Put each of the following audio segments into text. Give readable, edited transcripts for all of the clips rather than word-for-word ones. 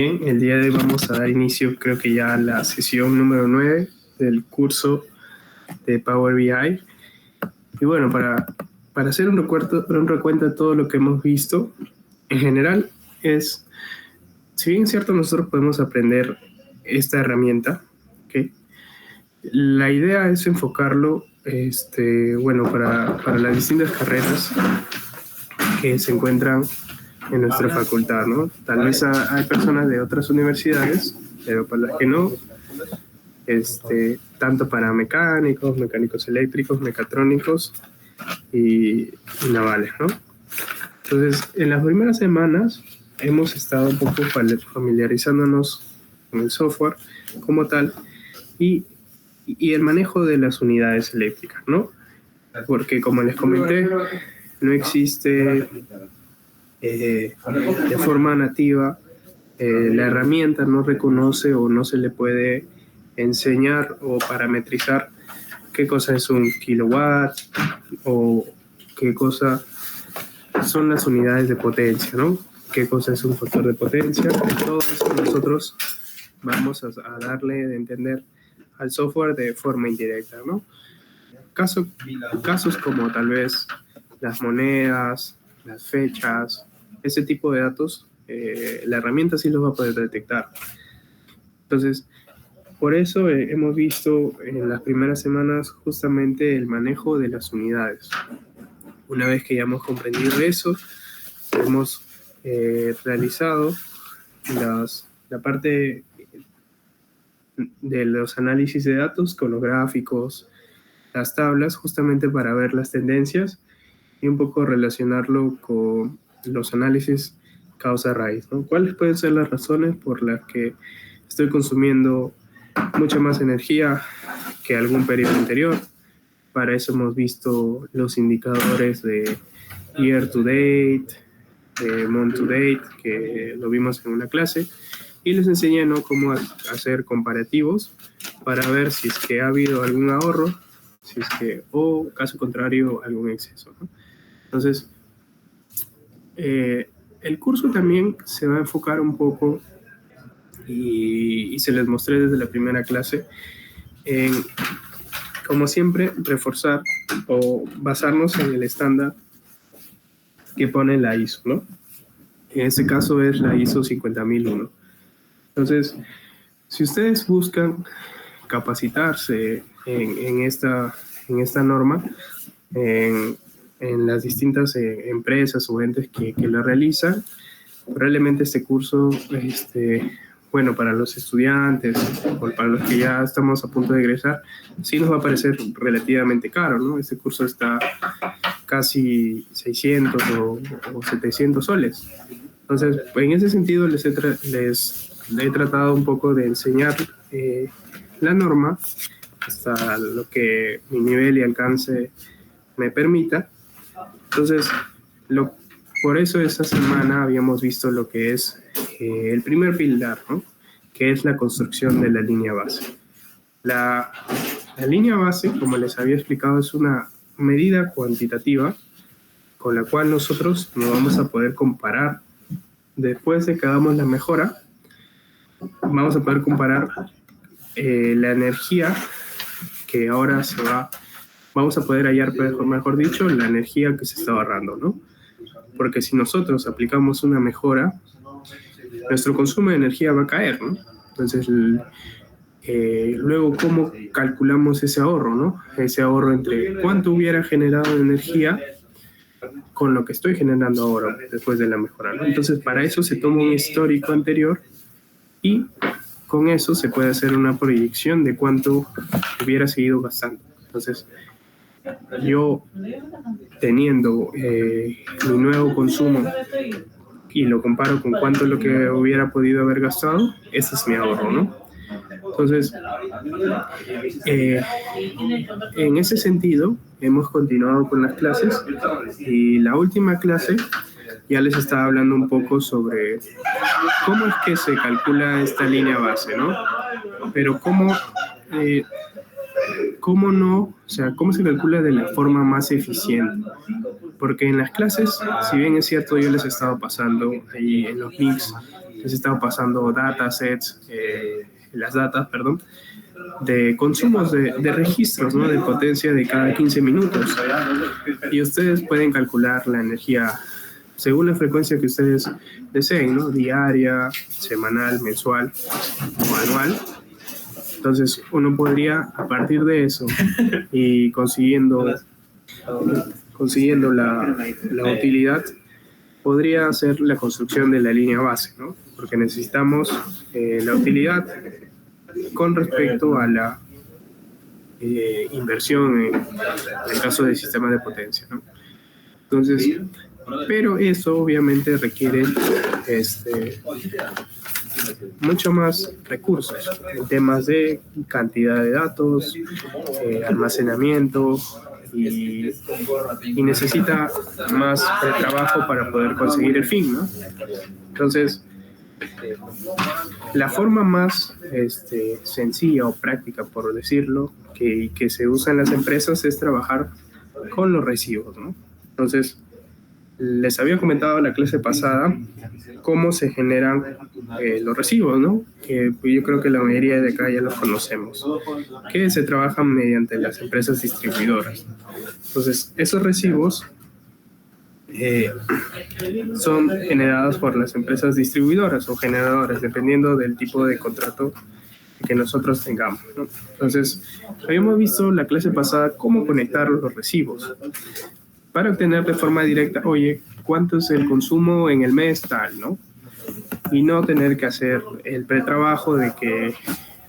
Bien, el día de hoy vamos a dar inicio, creo que ya a la sesión número 9 del curso de Power BI. Y bueno, para hacer un recuento de todo lo que hemos visto, en general si bien es cierto, nosotros podemos aprender esta herramienta, ¿okay? La idea es enfocarlo, para las distintas carreras que se encuentran en nuestra facultad, ¿no? Tal vez hay personas de otras universidades, pero para las que no, tanto para mecánicos eléctricos, mecatrónicos y navales, ¿no? Entonces, en las primeras semanas hemos estado un poco familiarizándonos con el software como tal y el manejo de las unidades eléctricas, ¿no? Porque como les comenté, no existe de forma nativa, la herramienta no reconoce o no se le puede enseñar o parametrizar qué cosa es un kilowatt o qué cosa son las unidades de potencia, ¿no? Qué cosa es un factor de potencia. Todo eso nosotros vamos a darle de entender al software de forma indirecta, ¿no? Casos como tal vez las monedas, las fechas, ese tipo de datos, la herramienta sí los va a poder detectar. Entonces, por eso hemos visto en las primeras semanas justamente el manejo de las unidades. Una vez que ya hemos comprendido eso, hemos realizado la parte de los análisis de datos con los gráficos, las tablas, justamente para ver las tendencias y un poco relacionarlo con los análisis causa-raíz, ¿no? ¿Cuáles pueden ser las razones por las que estoy consumiendo mucha más energía que algún periodo anterior? Para eso hemos visto los indicadores de year to date, de month to date, que lo vimos en una clase, y les enseñé, ¿no?, cómo hacer comparativos para ver si es que ha habido algún ahorro, o caso contrario, algún exceso, ¿no? Entonces, el curso también se va a enfocar un poco, y se les mostré desde la primera clase, en, como siempre, reforzar o basarnos en el estándar que pone la ISO, ¿no? En este caso es la ISO 50001. Entonces, si ustedes buscan capacitarse en esta norma, en las distintas empresas o entes que lo realizan, probablemente este curso, para los estudiantes o para los que ya estamos a punto de egresar, sí nos va a parecer relativamente caro, ¿no? Este curso está casi 600 o 700 soles. Entonces, en ese sentido les he tratado un poco de enseñar la norma hasta lo que mi nivel y alcance me permita. Entonces, por eso esta semana habíamos visto lo que es el primer pilar, ¿no?, que es la construcción de la línea base. La línea base, como les había explicado, es una medida cuantitativa con la cual nosotros nos vamos a poder comparar. Después de que hagamos la mejora, vamos a poder comparar la energía que ahora vamos a poder hallar, mejor dicho, la energía que se está ahorrando, ¿no? Porque si nosotros aplicamos una mejora, nuestro consumo de energía va a caer, ¿no? Entonces, luego, ¿cómo calculamos ese ahorro, no? Ese ahorro entre cuánto hubiera generado de energía con lo que estoy generando ahora después de la mejora, ¿no? Entonces, para eso se toma un histórico anterior y con eso se puede hacer una proyección de cuánto hubiera seguido gastando. Entonces, yo teniendo mi nuevo consumo y lo comparo con cuánto es lo que hubiera podido haber gastado, ese es mi ahorro, ¿no? Entonces, en ese sentido, hemos continuado con las clases y la última clase ya les estaba hablando un poco sobre cómo es que se calcula esta línea base, ¿no? Pero cómo no, o sea, cómo se calcula de la forma más eficiente. Porque en las clases, si bien es cierto, yo les he estado pasando ahí en los links les he estado pasando las datas, perdón, de consumos de registros, ¿no? De potencia de cada 15 minutos. Y ustedes pueden calcular la energía según la frecuencia que ustedes deseen, ¿no? Diaria, semanal, mensual o anual. Entonces uno podría, a partir de eso y consiguiendo la utilidad, podría hacer la construcción de la línea base, ¿no? Porque necesitamos la utilidad con respecto a la inversión en el caso del sistema de potencia, ¿no? Entonces, pero eso obviamente requiere mucho más recursos en temas de cantidad de datos, almacenamiento y necesita más trabajo para poder conseguir el fin, ¿no? Entonces, la forma más sencilla o práctica, por decirlo, que se usa en las empresas es trabajar con los recibos, ¿no? Entonces, les había comentado en la clase pasada cómo se generan los recibos, ¿no? Que yo creo que la mayoría de acá ya los conocemos, que se trabajan mediante las empresas distribuidoras. Entonces, esos recibos son generados por las empresas distribuidoras o generadoras, dependiendo del tipo de contrato que nosotros tengamos, ¿no? Entonces, habíamos visto la clase pasada cómo conectar los recibos para obtener de forma directa, oye, ¿cuánto es el consumo en el mes tal, no? Y no tener que hacer el pretrabajo de que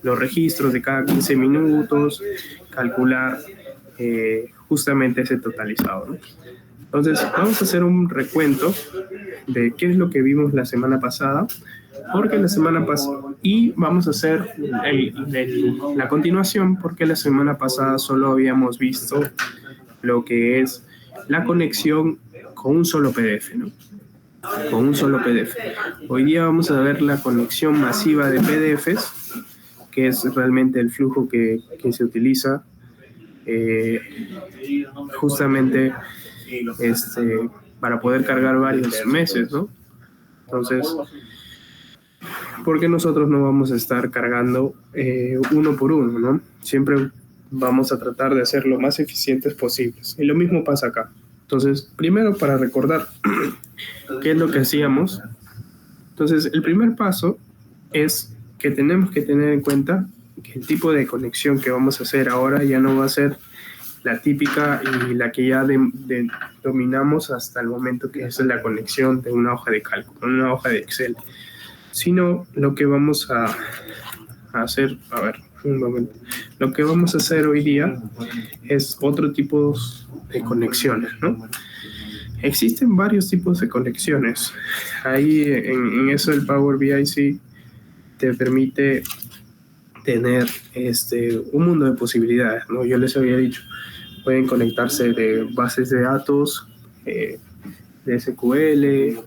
los registros de cada 15 minutos, calcular justamente ese totalizado, ¿no? Entonces, vamos a hacer un recuento de qué es lo que vimos la semana pasada, porque la semana pasada, y vamos a hacer la continuación, porque la semana pasada solo habíamos visto lo que es la conexión con un solo PDF, ¿no? Con un solo PDF. Hoy día vamos a ver la conexión masiva de PDFs, que es realmente el flujo que se utiliza justamente para poder cargar varios meses, ¿no? Entonces, ¿por qué nosotros no vamos a estar cargando uno por uno, ¿no? Siempre vamos a tratar de hacer lo más eficientes posibles. Y lo mismo pasa acá. Entonces, primero para recordar qué es lo que hacíamos. Entonces, el primer paso es que tenemos que tener en cuenta que el tipo de conexión que vamos a hacer ahora ya no va a ser la típica y la que ya dominamos hasta el momento, que es la conexión de una hoja de cálculo, una hoja de Excel, sino lo que vamos a hacer, a ver, un momento, lo que vamos a hacer hoy día es otro tipo de conexiones, ¿no? Existen varios tipos de conexiones. Ahí en eso el Power BI sí te permite tener un mundo de posibilidades, ¿no? Yo les había dicho, pueden conectarse de bases de datos, de SQL,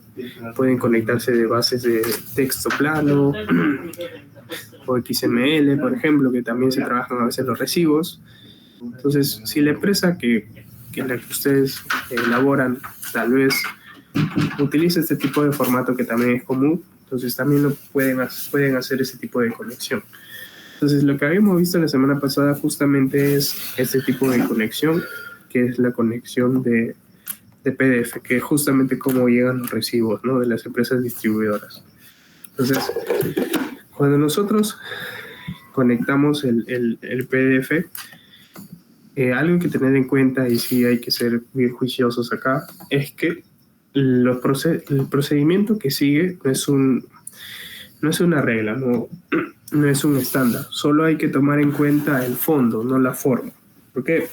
pueden conectarse de bases de texto plano o XML, por ejemplo, que también se trabajan a veces los recibos. Entonces, si la empresa que la que ustedes elaboran tal vez utiliza este tipo de formato que también es común, entonces también pueden hacer ese tipo de conexión. Entonces, lo que habíamos visto la semana pasada justamente es este tipo de conexión, que es la conexión de PDF, que es justamente cómo llegan los recibos, ¿no? De las empresas distribuidoras. Entonces, cuando nosotros conectamos el PDF, algo que tener en cuenta, y sí hay que ser bien juiciosos acá, es que el procedimiento que sigue no es una regla, no es un estándar. Solo hay que tomar en cuenta el fondo, no la forma. ¿Por qué?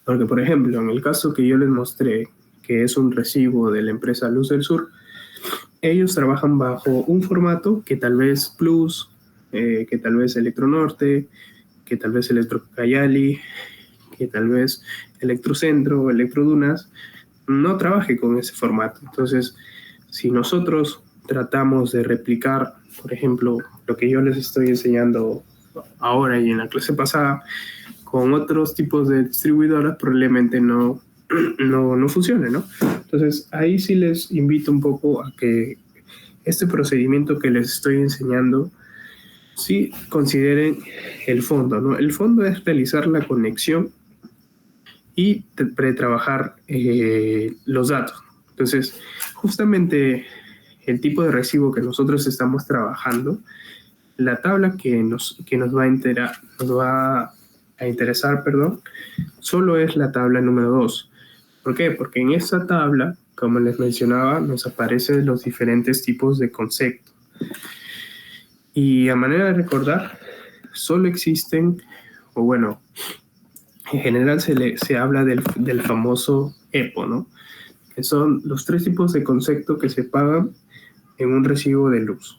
Porque, por ejemplo, en el caso que yo les mostré, que es un recibo de la empresa Luz del Sur, ellos trabajan bajo un formato que tal vez Plus, que tal vez Electronorte, que tal vez Electrocayali, que tal vez Electrocentro o Electrodunas no trabaje con ese formato. Entonces, si nosotros tratamos de replicar, por ejemplo, lo que yo les estoy enseñando ahora y en la clase pasada, con otros tipos de distribuidoras, probablemente no funcione, ¿no? Entonces, ahí sí les invito un poco a que este procedimiento que les estoy enseñando, sí consideren el fondo, ¿no? El fondo es realizar la conexión y pretrabajar los datos. Entonces, justamente el tipo de recibo que nosotros estamos trabajando, la tabla que nos va a interesar, perdón, solo es la tabla número 2. ¿Por qué? Porque en esta tabla, como les mencionaba, nos aparecen los diferentes tipos de conceptos. Y a manera de recordar, solo existen, o bueno, en general se habla del famoso EPO, ¿no? Que son los 3 tipos de concepto que se pagan en un recibo de luz.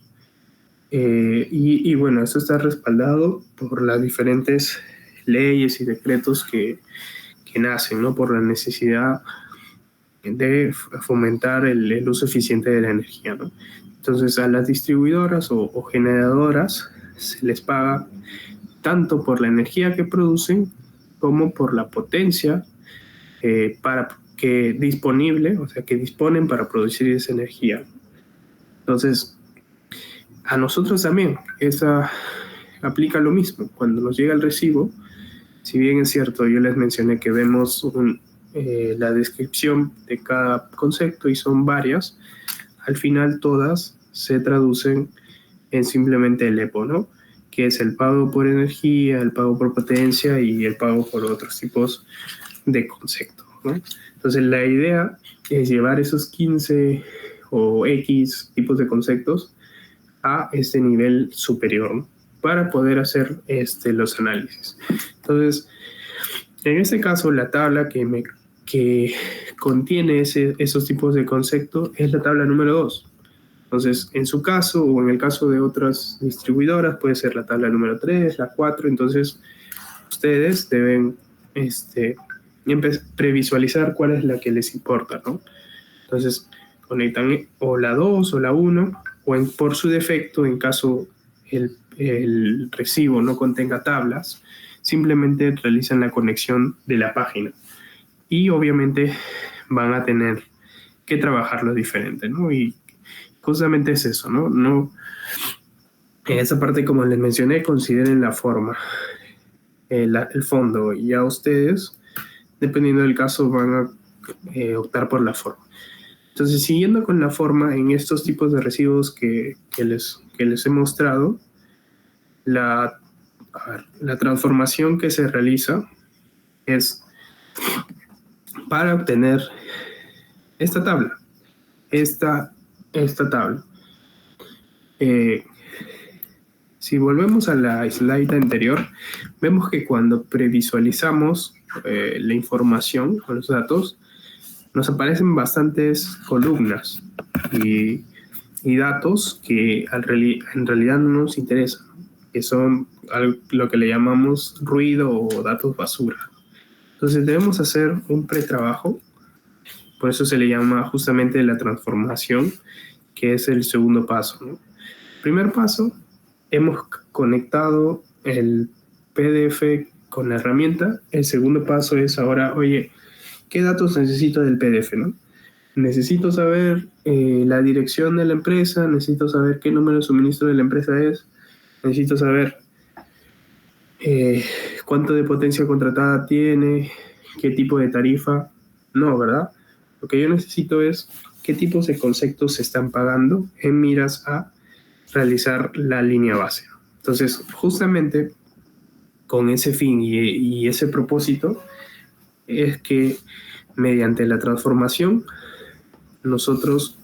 Y bueno, esto está respaldado por las diferentes leyes y decretos que nacen, ¿no? Por la necesidad de fomentar el uso eficiente de la energía, ¿no? Entonces, a las distribuidoras o generadoras se les paga tanto por la energía que producen como por la potencia disponible, o sea, que disponen para producir esa energía. Entonces, a nosotros también esa aplica lo mismo. Cuando nos llega el recibo, si bien es cierto, yo les mencioné que vemos la descripción de cada concepto y son varias, al final todas se traducen en simplemente el EPO, ¿no? Que es el pago por energía, el pago por potencia y el pago por otros tipos de conceptos, ¿no? Entonces la idea es llevar esos 15 o X tipos de conceptos a este nivel superior, ¿no? Para poder hacer los análisis. Entonces, en este caso, la tabla que contiene esos tipos de conceptos es la tabla número 2. Entonces, en su caso o en el caso de otras distribuidoras, puede ser la tabla número 3, la 4. Entonces, ustedes deben previsualizar cuál es la que les importa, ¿no? Entonces, conectan o la 2 o la 1, o por su defecto, en caso el recibo no contenga tablas, simplemente realizan la conexión de la página. Y obviamente van a tener que trabajarlo diferente, ¿no? Y justamente es eso, ¿no? En esa parte, como les mencioné, consideren la forma, el fondo, y ya ustedes, dependiendo del caso, van a optar por la forma. Entonces, siguiendo con la forma, en estos tipos de recibos que les he mostrado, la transformación que se realiza es para obtener esta tabla. Esta tabla. Si volvemos a la slide anterior, vemos que cuando previsualizamos la información o los datos, nos aparecen bastantes columnas y datos que en realidad no nos interesan, que son lo que le llamamos ruido o datos basura. Entonces debemos hacer un pretrabajo, por eso se le llama justamente la transformación, que es el segundo paso, ¿no? Primer paso, hemos conectado el PDF con la herramienta. El segundo paso es ahora, oye, ¿qué datos necesito del PDF, no? Necesito saber la dirección de la empresa, necesito saber qué número de suministro de la empresa es, necesito saber cuánto de potencia contratada tiene, qué tipo de tarifa. No, ¿verdad? Lo que yo necesito es qué tipos de conceptos se están pagando en miras a realizar la línea base. Entonces, justamente con ese fin y ese propósito es que mediante la transformación nosotros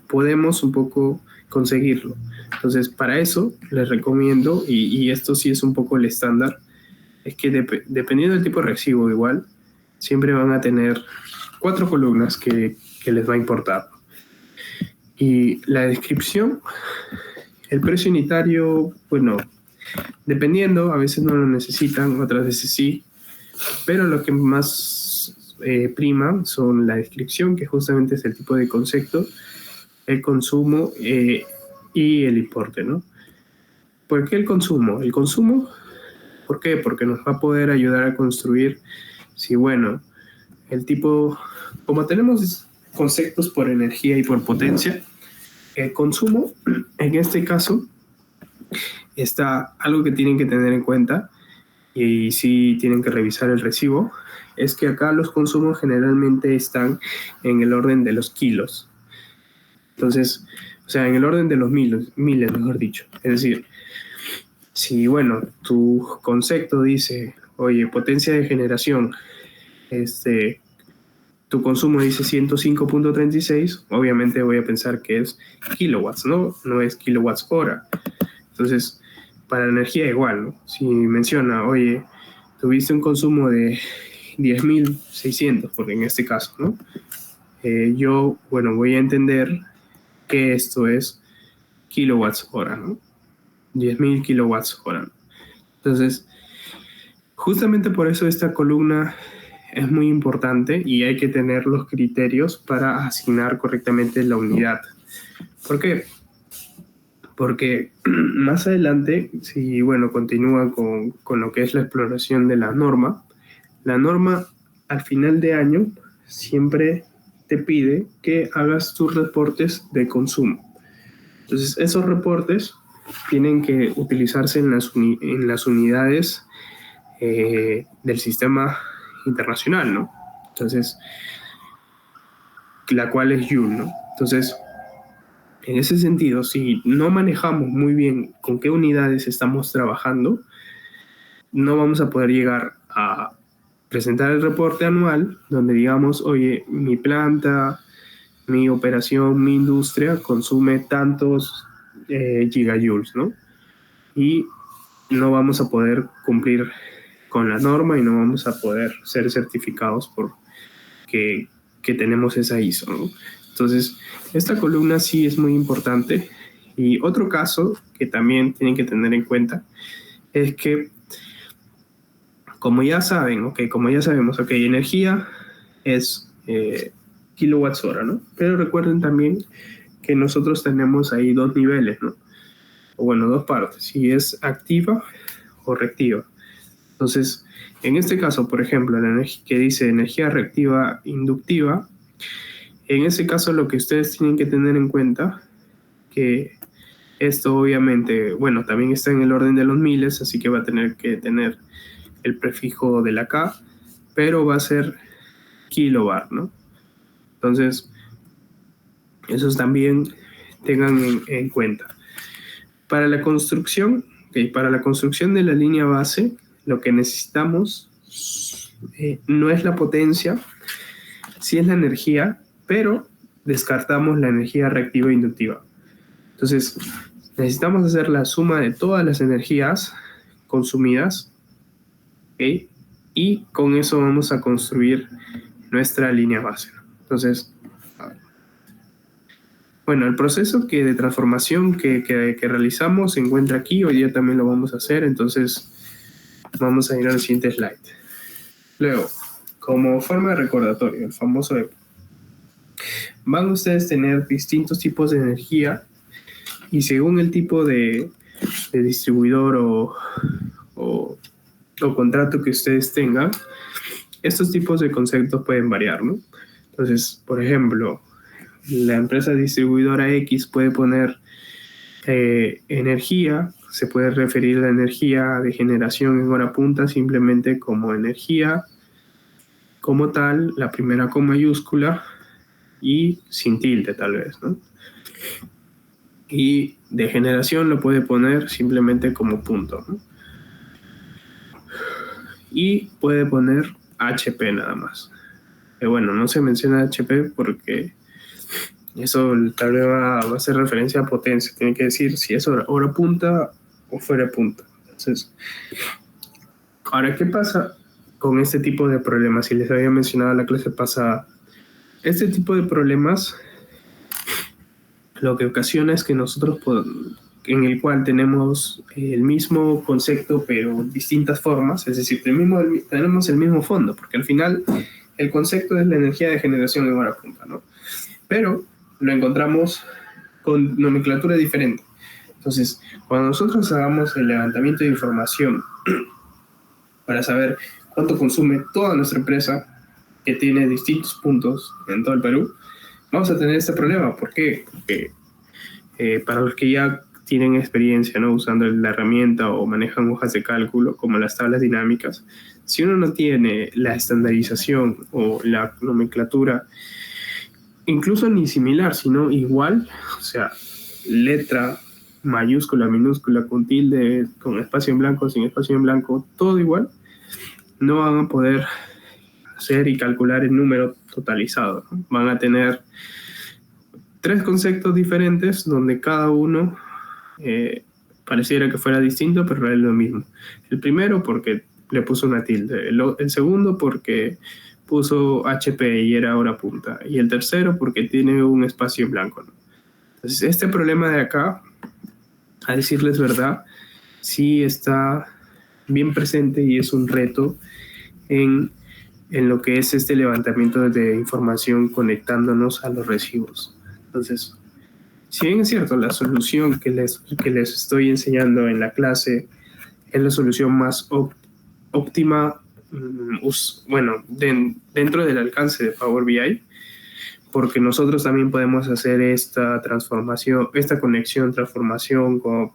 podemos un poco conseguirlo. Entonces, para eso les recomiendo, y esto sí es un poco el estándar, es que dependiendo del tipo de recibo igual, siempre van a tener 4 columnas que les va a importar. Y la descripción, el precio unitario, bueno, dependiendo, a veces no lo necesitan, otras veces sí, pero lo que más prima son la descripción, que justamente es el tipo de concepto, el consumo y el importe, ¿no? ¿Por qué el consumo? El consumo, ¿por qué? Porque nos va a poder ayudar a construir, si bueno, el tipo, como tenemos conceptos por energía y por potencia, El consumo, en este caso, está algo que tienen que tener en cuenta y sí tienen que revisar el recibo, es que acá los consumos generalmente están en el orden de los kilos. Entonces, o sea, en el orden de los miles, mejor dicho. Es decir, si, bueno, tu concepto dice, oye, potencia de generación, tu consumo dice 105.36, obviamente voy a pensar que es kilowatts, ¿no? No es kilowatts hora. Entonces, para la energía igual, ¿no? Si menciona, oye, tuviste un consumo de 10.600, porque en este caso, ¿no? Yo, bueno, voy a entender que esto es kilowatts hora, ¿no? 10.000 kilowatts hora. Entonces, justamente por eso esta columna es muy importante y hay que tener los criterios para asignar correctamente la unidad. ¿Por qué? Porque más adelante, si bueno, continúa con lo que es la exploración de la norma al final de año siempre te pide que hagas tus reportes de consumo. Entonces, esos reportes tienen que utilizarse en las unidades del sistema internacional, ¿no? Entonces, la cual es Joule, ¿no? Entonces, en ese sentido, si no manejamos muy bien con qué unidades estamos trabajando, no vamos a poder llegar a presentar el reporte anual donde digamos, oye, mi planta, mi operación, mi industria consume tantos gigajoules, ¿no? Y no vamos a poder cumplir con la norma y no vamos a poder ser certificados por que tenemos esa ISO, ¿no? Entonces, esta columna sí es muy importante. Y otro caso que también tienen que tener en cuenta es que, como ya saben, como ya sabemos, energía es kilowatts hora, ¿no? Pero recuerden también que nosotros tenemos ahí dos niveles, ¿no? O bueno, dos partes, si es activa o reactiva. Entonces, en este caso, por ejemplo, la energía que dice energía reactiva inductiva, en ese caso lo que ustedes tienen que tener en cuenta, que esto obviamente, bueno, también está en el orden de los miles, así que va a tener que tener el prefijo de la K, pero va a ser kilobar, ¿no? Entonces, esos también tengan en cuenta. Para la construcción de la línea base, lo que necesitamos no es la potencia, sí es la energía, pero descartamos la energía reactiva e inductiva. Entonces, necesitamos hacer la suma de todas las energías consumidas, ¿okay? Y con eso vamos a construir nuestra línea base. Entonces, bueno, el proceso de transformación que realizamos se encuentra aquí, hoy día también lo vamos a hacer, entonces vamos a ir al siguiente slide. Luego, como forma de recordatorio, el famoso EPO. Van ustedes a tener distintos tipos de energía y según el tipo de distribuidor o contrato que ustedes tengan, estos tipos de conceptos pueden variar, ¿no? Entonces, por ejemplo, la empresa distribuidora X puede poner energía, se puede referir a la energía de generación en hora punta simplemente como energía como tal, la primera con mayúscula y sin tilde tal vez, ¿no? Y de generación lo puede poner simplemente como punto, ¿no? Y puede poner HP nada más. Bueno, no se menciona HP porque eso tal vez va a hacer referencia a potencia. Tiene que decir si es hora punta o fuera de punta. Entonces, ahora, ¿qué pasa con este tipo de problemas? Si les había mencionado en la clase pasada, este tipo de problemas lo que ocasiona es que nosotros, en el cual tenemos el mismo concepto pero distintas formas, es decir, tenemos el mismo fondo, porque al final el concepto es la energía de generación en hora punta, ¿no? Pero lo encontramos con nomenclatura diferente. Entonces, cuando nosotros hagamos el levantamiento de información para saber cuánto consume toda nuestra empresa, que tiene distintos puntos en todo el Perú, vamos a tener este problema. ¿Por qué? Porque para los que ya tienen experiencia, ¿no?, usando la herramienta o manejan hojas de cálculo como las tablas dinámicas, si uno no tiene la estandarización o la nomenclatura, incluso ni similar, sino igual, o sea, letra, mayúscula, minúscula, con tilde, con espacio en blanco, sin espacio en blanco, todo igual, no van a poder hacer y calcular el número totalizado, ¿no? Van a tener 3 conceptos diferentes donde cada uno pareciera que fuera distinto, pero es lo mismo. El primero porque le puso una tilde, el segundo porque puso HP y era hora punta, y el tercero porque tiene un espacio en blanco, ¿no? Entonces, este problema de acá, a decirles verdad, sí está bien presente y es un reto en lo que es este levantamiento de información conectándonos a los recibos. Entonces, si bien es cierto, la solución que les estoy enseñando en la clase es la solución más óptima, bueno, dentro del alcance de Power BI, porque nosotros también podemos hacer esta transformación, esta conexión, transformación con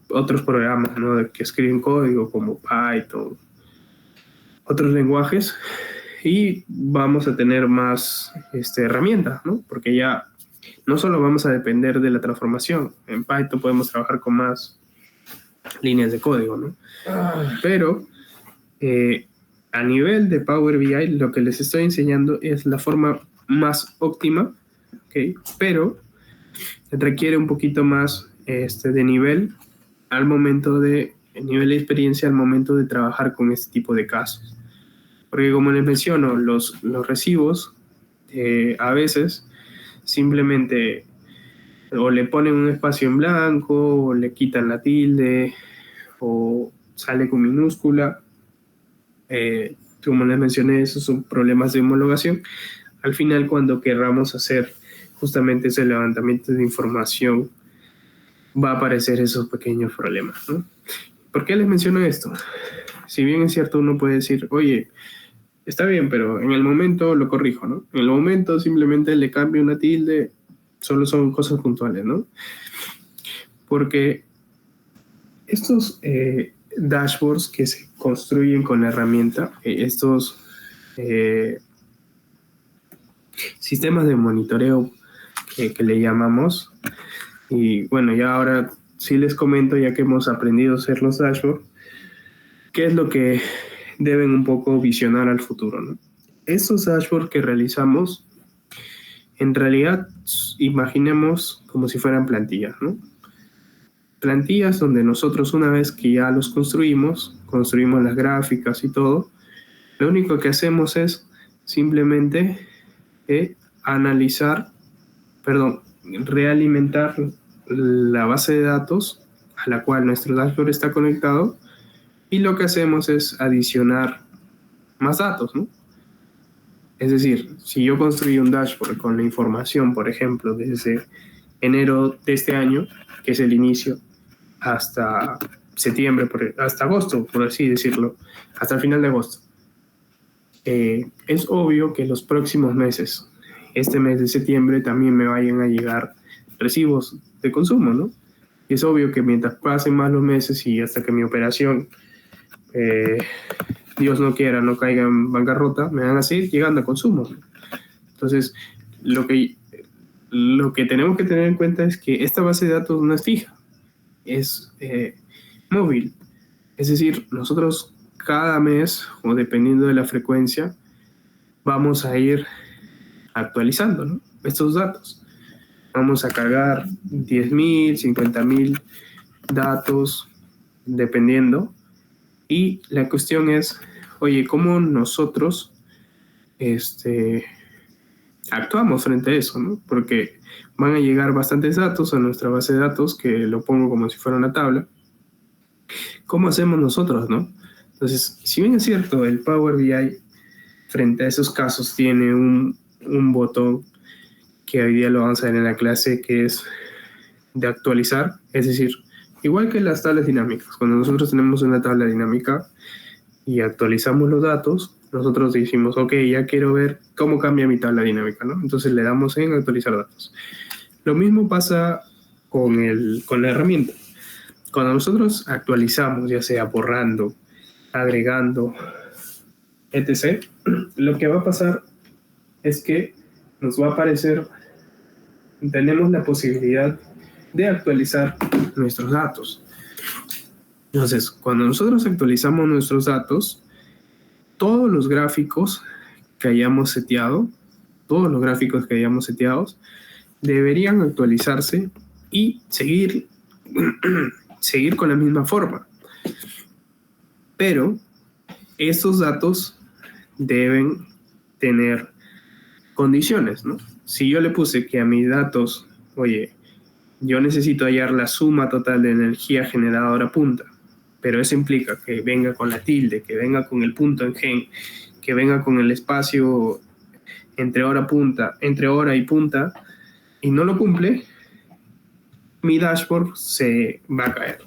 otros programas, ¿no?, que escriben código como Python, otros lenguajes, y vamos a tener más herramientas, ¿no? Porque ya no solo vamos a depender de la transformación. En Python podemos trabajar con más líneas de código, ¿no? Pero a nivel de Power BI, lo que les estoy enseñando es la forma más óptima, ¿okay? Pero requiere un poquito más de nivel nivel de experiencia al momento de trabajar con este tipo de casos. Porque como les menciono, los recibos a veces simplemente o le ponen un espacio en blanco, o le quitan la tilde, o sale con minúscula. Como les mencioné, esos son problemas de homologación. Al final, cuando querramos hacer justamente ese levantamiento de información, va a aparecer esos pequeños problemas, ¿no? ¿Por qué les menciono esto? Si bien es cierto, uno puede decir, oye, está bien, pero en el momento lo corrijo, ¿no? En el momento simplemente le cambio una tilde, solo son cosas puntuales, ¿no? Porque estos dashboards que se construyen con la herramienta, estos sistemas de monitoreo que le llamamos, y bueno, ya ahora sí les comento, ya que hemos aprendido a hacer los dashboards, qué es lo que deben un poco visionar al futuro, ¿no? Estos dashboards que realizamos, en realidad, imaginemos como si fueran plantillas, ¿no? Plantillas donde nosotros, una vez que ya los construimos las gráficas y todo, lo único que hacemos es simplemente realimentar la base de datos a la cual nuestro dashboard está conectado, y lo que hacemos es adicionar más datos, ¿no? Es decir, si yo construí un dashboard con la información, por ejemplo, desde enero de este año, que es el inicio, hasta septiembre, hasta agosto, por así decirlo, hasta el final de agosto, es obvio que los próximos meses, este mes de septiembre, también me vayan a llegar recibos de consumo, ¿no? Y es obvio que mientras pasen más los meses y hasta que mi operación, Dios no quiera, no caiga en bancarrota, me van a seguir llegando a consumo. Entonces, lo que tenemos que tener en cuenta es que esta base de datos no es fija, es móvil. Es decir, nosotros cada mes, o dependiendo de la frecuencia, vamos a ir actualizando, ¿no?, estos datos. Vamos a cargar 10,000, 50,000 datos, dependiendo. Y la cuestión es, oye, ¿cómo nosotros actuamos frente a eso, ¿no? Porque van a llegar bastantes datos a nuestra base de datos, que lo pongo como si fuera una tabla. ¿Cómo hacemos nosotros, no? Entonces, si bien es cierto, el Power BI frente a esos casos tiene un botón que hoy día lo vamos a ver en la clase, que es de actualizar, es decir, igual que las tablas dinámicas, cuando nosotros tenemos una tabla dinámica y actualizamos los datos, nosotros decimos, ok, ya quiero ver cómo cambia mi tabla dinámica, ¿no? Entonces le damos en actualizar datos. Lo mismo pasa con la herramienta. Cuando nosotros actualizamos, ya sea borrando, agregando, etc., lo que va a pasar es que nos va a aparecer, tenemos la posibilidad de actualizar nuestros datos. Entonces, cuando nosotros actualizamos nuestros datos, todos los gráficos que hayamos seteado, deberían actualizarse y seguir con la misma forma. Pero estos datos deben tener condiciones, ¿no? Si yo le puse que a mis datos, oye, yo necesito hallar la suma total de energía generada hora punta, pero eso implica que venga con la tilde, que venga con el punto en gen, que venga con el espacio entre hora y punta, y no lo cumple, mi dashboard se va a caer.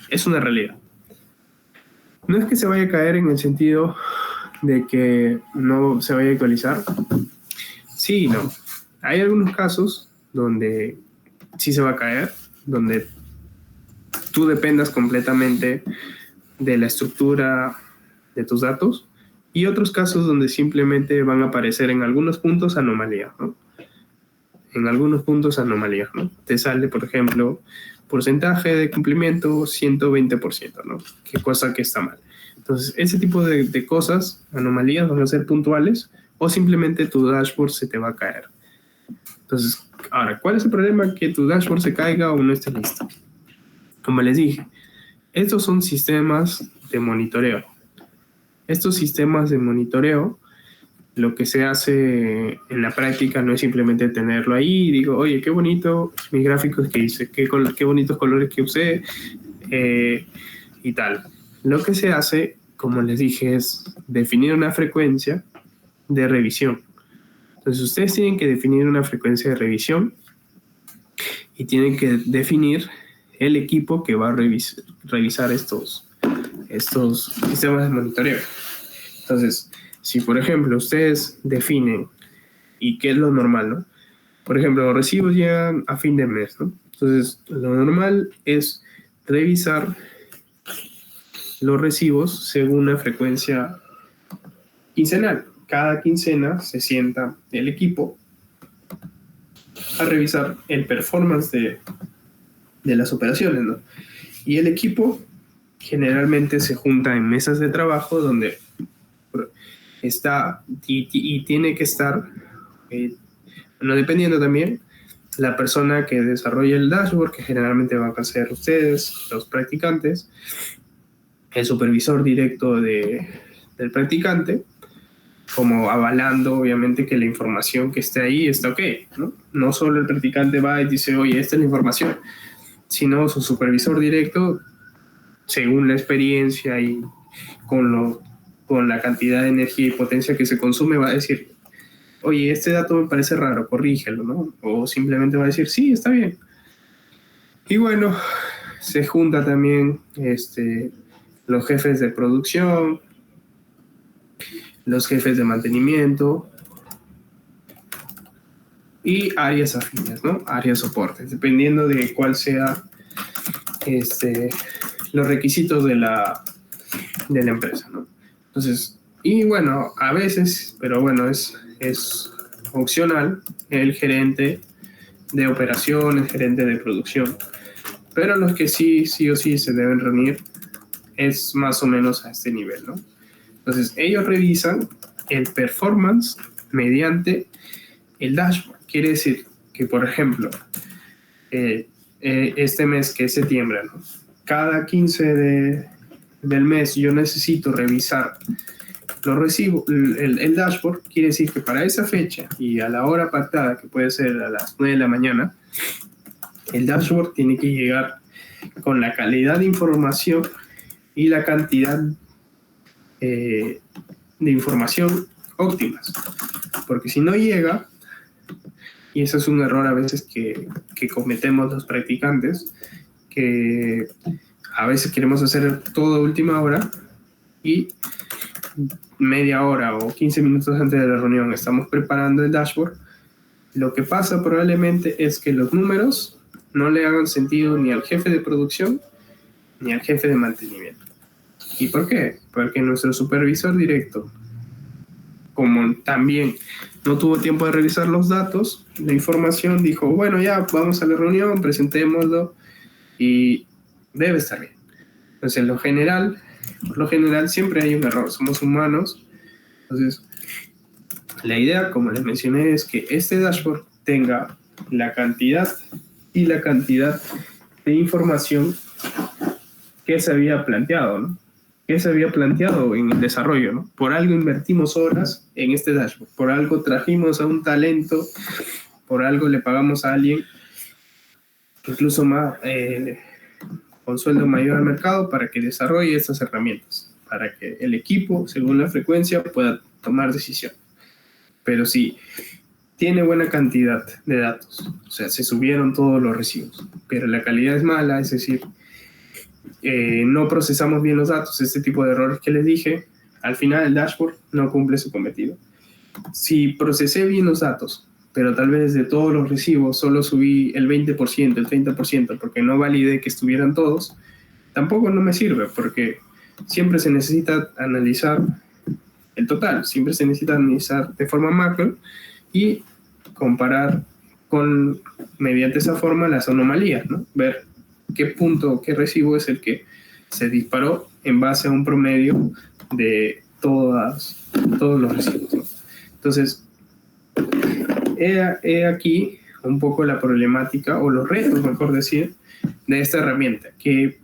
Es una realidad. No es que se vaya a caer en el sentido de que no se vaya a actualizar. Sí y no. Hay algunos casos donde sí se va a caer, donde tú dependas completamente de la estructura de tus datos, y otros casos donde simplemente van a aparecer en algunos puntos anomalías, ¿no? Te sale, por ejemplo, porcentaje de cumplimiento 120%, ¿no? Qué cosa que está mal. Entonces, ese tipo de cosas, anomalías, van a ser puntuales, o simplemente tu dashboard se te va a caer. Entonces, ahora, ¿cuál es el problema? Que tu dashboard se caiga o no esté listo. Como les dije, estos son sistemas de monitoreo. Estos sistemas de monitoreo, lo que se hace en la práctica no es simplemente tenerlo ahí y digo, oye, qué bonito mis gráficos que hice, qué bonitos colores que usé, y tal. Lo que se hace, como les dije, es definir una frecuencia de revisión. Entonces, ustedes tienen que definir una frecuencia de revisión y tienen que definir el equipo que va a revisar estos sistemas de monitoreo. Entonces, si por ejemplo ustedes definen, y qué es lo normal, ¿no? Por ejemplo, los recibos llegan a fin de mes, ¿no? Entonces, lo normal es revisar los recibos según una frecuencia quincenal. Cada quincena se sienta el equipo a revisar el performance de las operaciones, ¿no? Y el equipo generalmente se junta en mesas de trabajo donde está y tiene que estar, no dependiendo también, la persona que desarrolla el dashboard, que generalmente van a ser ustedes, los practicantes, el supervisor directo del practicante, como avalando obviamente que la información que esté ahí está ok, ¿no? No solo el practicante va y dice, oye, esta es la información, sino su supervisor directo, según la experiencia y con la cantidad de energía y potencia que se consume, va a decir, oye, este dato me parece raro, corrígelo, ¿no? O simplemente va a decir, sí, está bien. Y bueno, se junta también los jefes de producción, los jefes de mantenimiento y áreas afines, ¿no? Áreas soportes, dependiendo de cuál sea los requisitos de la empresa, ¿no? Entonces, y bueno, a veces, pero bueno, es opcional el gerente de operaciones, gerente de producción, pero los que sí o sí se deben reunir es más o menos a este nivel, ¿no? Entonces, ellos revisan el performance mediante el dashboard. Quiere decir que, por ejemplo, este mes que es septiembre, ¿no? Cada 15 del mes yo necesito revisar los recibos, el dashboard. Quiere decir que para esa fecha y a la hora pactada, que puede ser a las 9 de la mañana, el dashboard tiene que llegar con la calidad de información y la cantidad de información óptimas, porque si no llega, y eso es un error a veces que cometemos los practicantes, que a veces queremos hacer todo a última hora y media hora o 15 minutos antes de la reunión estamos preparando el dashboard, Lo que pasa probablemente es que los números no le hagan sentido ni al jefe de producción ni al jefe de mantenimiento. ¿Y por qué? Porque nuestro supervisor directo, como también no tuvo tiempo de revisar los datos, la información, dijo, bueno, ya vamos a la reunión, presentémoslo y debe estar bien. Entonces, por lo general siempre hay un error, somos humanos. Entonces, la idea, como les mencioné, es que este dashboard tenga la cantidad y la cantidad de información que se había planteado, ¿no? Que se había planteado en el desarrollo, ¿no? Por algo invertimos horas en este dashboard, por algo trajimos a un talento, por algo le pagamos a alguien, incluso más, con sueldo mayor al mercado, para que desarrolle estas herramientas, para que el equipo, según la frecuencia, pueda tomar decisiones. Pero sí, tiene buena cantidad de datos, o sea, se subieron todos los recibos, pero la calidad es mala, es decir, no procesamos bien los datos, este tipo de errores que les dije, al final el dashboard no cumple su cometido. Si procesé bien los datos, pero tal vez de todos los recibos solo subí el 20%, el 30%, porque no validé que estuvieran todos, tampoco no me sirve, porque siempre se necesita analizar el total, siempre se necesita analizar de forma macro y comparar mediante esa forma las anomalías, ¿no? Ver qué punto, qué recibo es el que se disparó en base a un promedio de todos los recibos, ¿no? Entonces, he aquí un poco la problemática, o los retos, mejor decir, de esta herramienta, que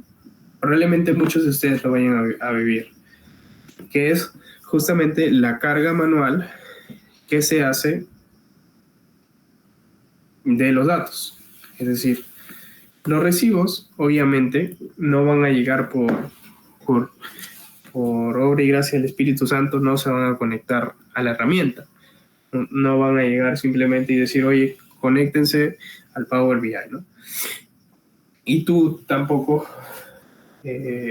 probablemente muchos de ustedes lo vayan a vivir, que es justamente la carga manual que se hace de los datos. Es decir, los recibos, obviamente, no van a llegar por obra y gracia del Espíritu Santo, no se van a conectar a la herramienta. No van a llegar simplemente y decir, oye, conéctense al Power BI, ¿no? Y tú tampoco,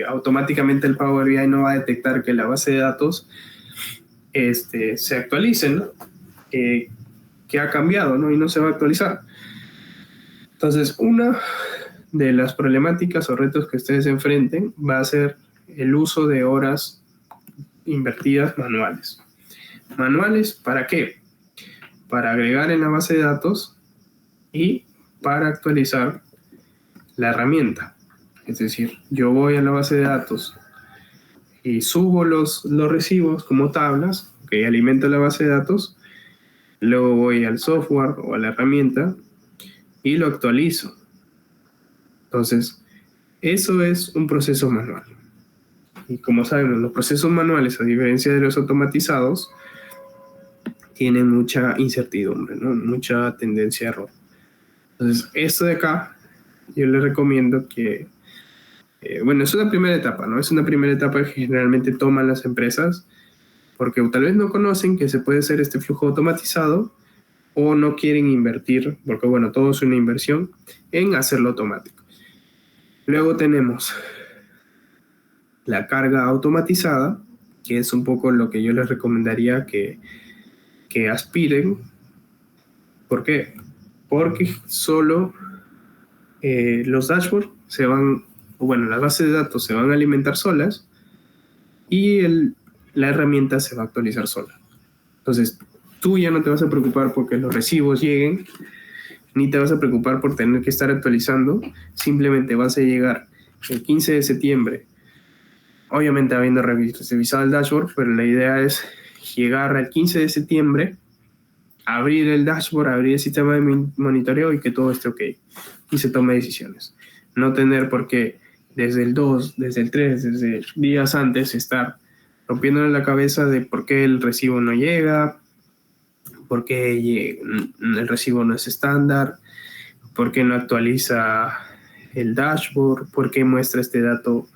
automáticamente el Power BI no va a detectar que la base de datos se actualice, ¿no? Que ha cambiado, ¿no? Y no se va a actualizar. Entonces, una de las problemáticas o retos que ustedes enfrenten va a ser el uso de horas invertidas manuales. ¿Manuales para qué? Para agregar en la base de datos y para actualizar la herramienta. Es decir, yo voy a la base de datos y subo los recibos como tablas, que alimento la base de datos, luego voy al software o a la herramienta y lo actualizo. Entonces, eso es un proceso manual. Y como sabemos, los procesos manuales, a diferencia de los automatizados, tienen mucha incertidumbre, ¿no? Mucha tendencia a error. Entonces, esto de acá, yo les recomiendo que, bueno, es una primera etapa, ¿no? Es una primera etapa que generalmente toman las empresas porque tal vez no conocen que se puede hacer este flujo automatizado o no quieren invertir, porque bueno, todo es una inversión, en hacerlo automático. Luego tenemos la carga automatizada, que es un poco lo que yo les recomendaría que aspiren. ¿Por qué? Porque solo los dashboards las bases de datos se van a alimentar solas y la herramienta se va a actualizar sola. Entonces, tú ya no te vas a preocupar porque los recibos lleguen, ni te vas a preocupar por tener que estar actualizando, simplemente vas a llegar el 15 de septiembre, obviamente habiendo revisado el dashboard, pero la idea es llegar al 15 de septiembre, abrir el dashboard, abrir el sistema de monitoreo y que todo esté ok y se tome decisiones. No tener por qué desde el 2, desde el 3, desde días antes estar rompiéndole la cabeza de por qué el recibo no llega, por qué el recibo no es estándar, por qué no actualiza el dashboard, por qué muestra este dato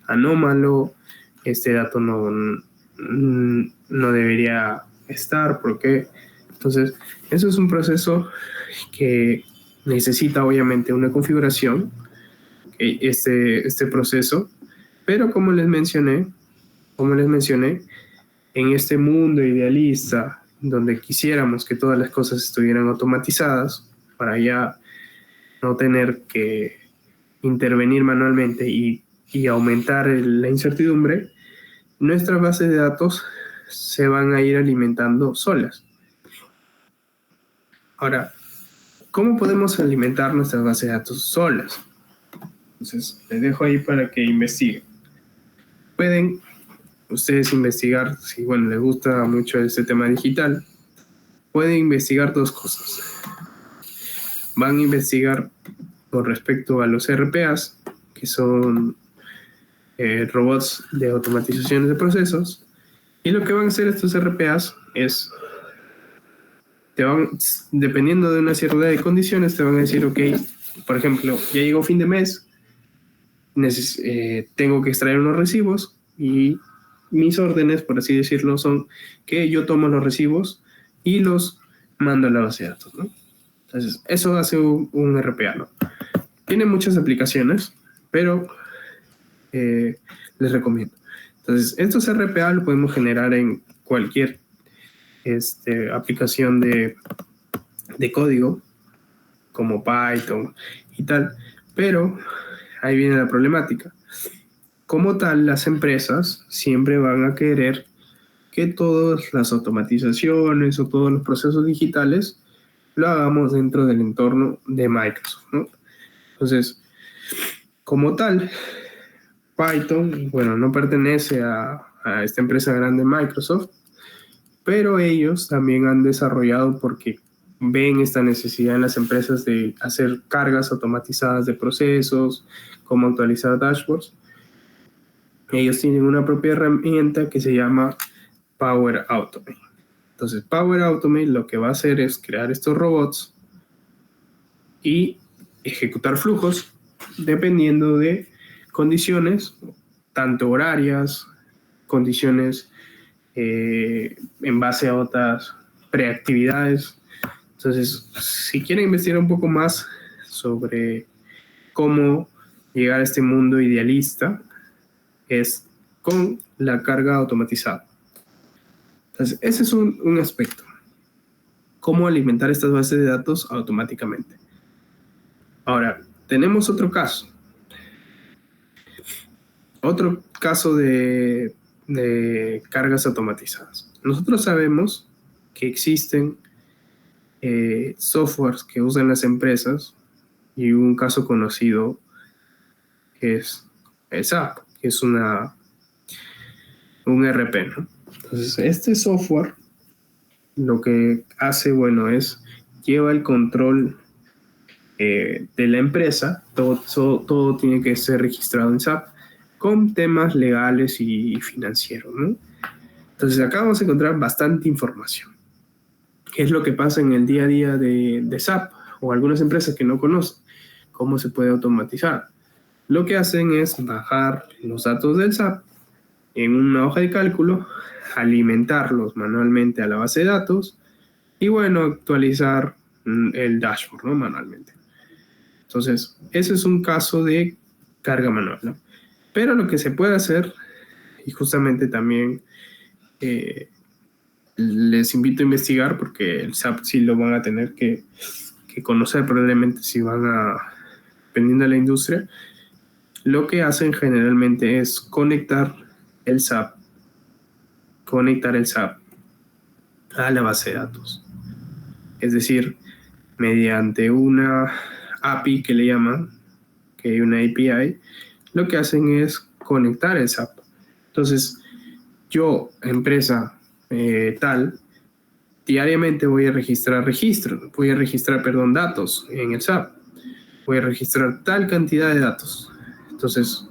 anómalo, este dato no debería estar, por qué. Entonces, eso es un proceso que necesita obviamente una configuración, este proceso, pero como les mencioné, en este mundo idealista donde quisiéramos que todas las cosas estuvieran automatizadas para ya no tener que intervenir manualmente y aumentar la incertidumbre, nuestras bases de datos se van a ir alimentando solas. Ahora, ¿cómo podemos alimentar nuestras bases de datos solas? Entonces, les dejo ahí para que investiguen. Pueden ustedes investigar, si les gusta mucho este tema digital, pueden investigar dos cosas. Van a investigar con respecto a los RPAs, que son robots de automatización de procesos, y lo que van a hacer estos RPAs es, dependiendo de una cierta de condiciones, te van a decir, ok, por ejemplo, ya llegó fin de mes, tengo que extraer unos recibos y mis órdenes, por así decirlo, son que yo tomo los recibos y los mando a la base de datos, ¿no? Entonces, eso hace un RPA, ¿no? Tiene muchas aplicaciones, pero les recomiendo. Entonces, estos RPA lo podemos generar en cualquier aplicación de código, como Python y tal, pero ahí viene la problemática. Como tal, las empresas siempre van a querer que todas las automatizaciones o todos los procesos digitales lo hagamos dentro del entorno de Microsoft, ¿no? Entonces, como tal, Python, no pertenece a esta empresa grande Microsoft, pero ellos también han desarrollado, porque ven esta necesidad en las empresas de hacer cargas automatizadas de procesos, como actualizar dashboards. Ellos tienen una propia herramienta que se llama Power Automate. Entonces, Power Automate lo que va a hacer es crear estos robots y ejecutar flujos dependiendo de condiciones, tanto horarias, condiciones en base a otras preactividades. Entonces, si quieren investigar un poco más sobre cómo llegar a este mundo idealista, es con la carga automatizada. Entonces, ese es un aspecto. Cómo alimentar estas bases de datos automáticamente. Ahora, tenemos otro caso. Otro caso de cargas automatizadas. Nosotros sabemos que existen softwares que usan las empresas, y un caso conocido es SAP, que es un ERP, ¿no? Entonces, este software lo que hace, es lleva el control de la empresa. Todo tiene que ser registrado en SAP con temas legales y financieros, ¿no? Entonces, acá vamos a encontrar bastante información. ¿Qué es lo que pasa en el día a día de SAP o algunas empresas que no conocen cómo se puede automatizar? Lo que hacen es bajar los datos del SAP en una hoja de cálculo, alimentarlos manualmente a la base de datos y actualizar el dashboard, ¿no? Manualmente. Entonces, ese es un caso de carga manual, ¿no? Pero lo que se puede hacer, y justamente también les invito a investigar, porque el SAP sí lo van a tener que conocer probablemente si van dependiendo de la industria. Lo que hacen generalmente es conectar el SAP a la base de datos. Es decir, mediante una API que le llaman, que hay una API, lo que hacen es conectar el SAP. Entonces, yo, empresa tal, diariamente voy a registrar datos en el SAP. Voy a registrar tal cantidad de datos. Entonces,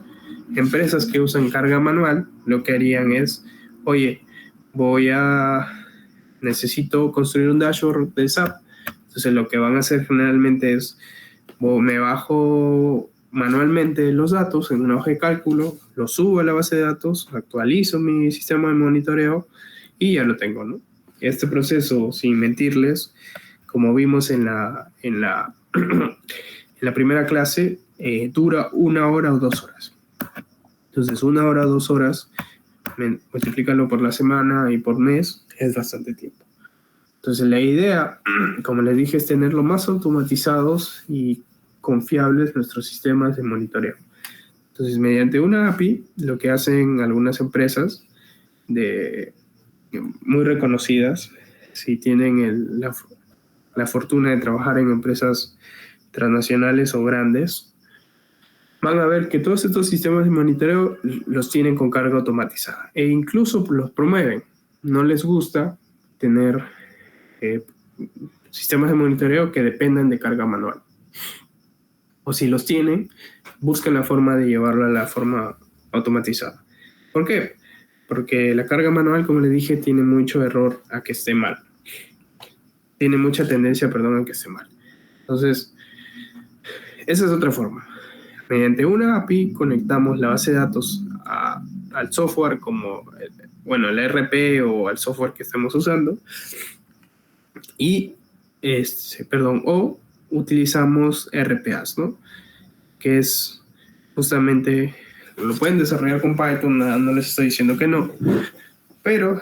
empresas que usan carga manual, lo que harían es, oye, necesito construir un dashboard de SAP. Entonces, lo que van a hacer generalmente es, me bajo manualmente los datos en una hoja de cálculo, los subo a la base de datos, actualizo mi sistema de monitoreo y ya lo tengo, ¿no? Este proceso, sin mentirles, como vimos en la en la primera clase, dura 1 hora o 2 horas. Entonces, 1 hora o 2 horas, multiplícalo por la semana y por mes, es bastante tiempo. Entonces la idea, como les dije, es tener lo más automatizados y confiables nuestros sistemas de monitoreo. Entonces, mediante una API, lo que hacen algunas empresas muy reconocidas, si tienen la fortuna de trabajar en empresas transnacionales o grandes, van a ver que todos estos sistemas de monitoreo los tienen con carga automatizada e incluso los promueven. No les gusta tener sistemas de monitoreo que dependan de carga manual. O si los tienen, buscan la forma de llevarlo a la forma automatizada. ¿Por qué? Porque la carga manual, como les dije, tiene mucho error a que esté mal. Tiene mucha tendencia, perdón, a que esté mal. Entonces, esa es otra forma. Mediante una API conectamos la base de datos al software como, el ERP o al software que estemos usando y, o utilizamos RPAs, ¿no? Que es justamente, lo pueden desarrollar con Python, no les estoy diciendo que no, pero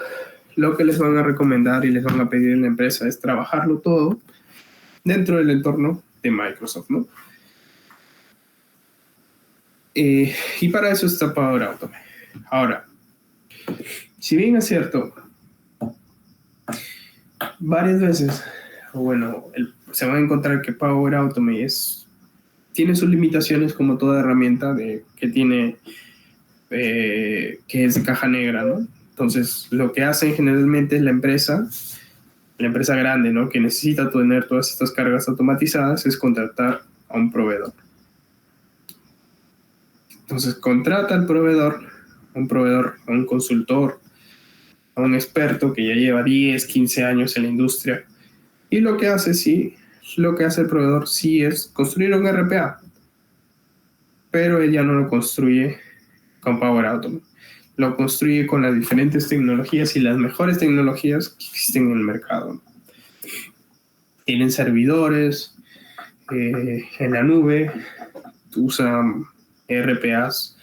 lo que les van a recomendar y les van a pedir en la empresa es trabajarlo todo dentro del entorno de Microsoft, ¿no? Y para eso está Power Automate. Ahora, si bien es cierto, varias veces, se van a encontrar que Power Automate tiene sus limitaciones como toda herramienta que tiene, que es de caja negra, ¿no? Entonces, lo que hacen generalmente es la empresa grande, ¿no? Que necesita tener todas estas cargas automatizadas, es contratar a un proveedor. Entonces, contrata al proveedor, a un consultor, a un experto que ya lleva 10, 15 años en la industria. Y lo que hace el proveedor sí es construir un RPA, pero él ya no lo construye con Power Automate. Lo construye con las diferentes tecnologías y las mejores tecnologías que existen en el mercado. Tienen servidores en la nube, usan RPAs,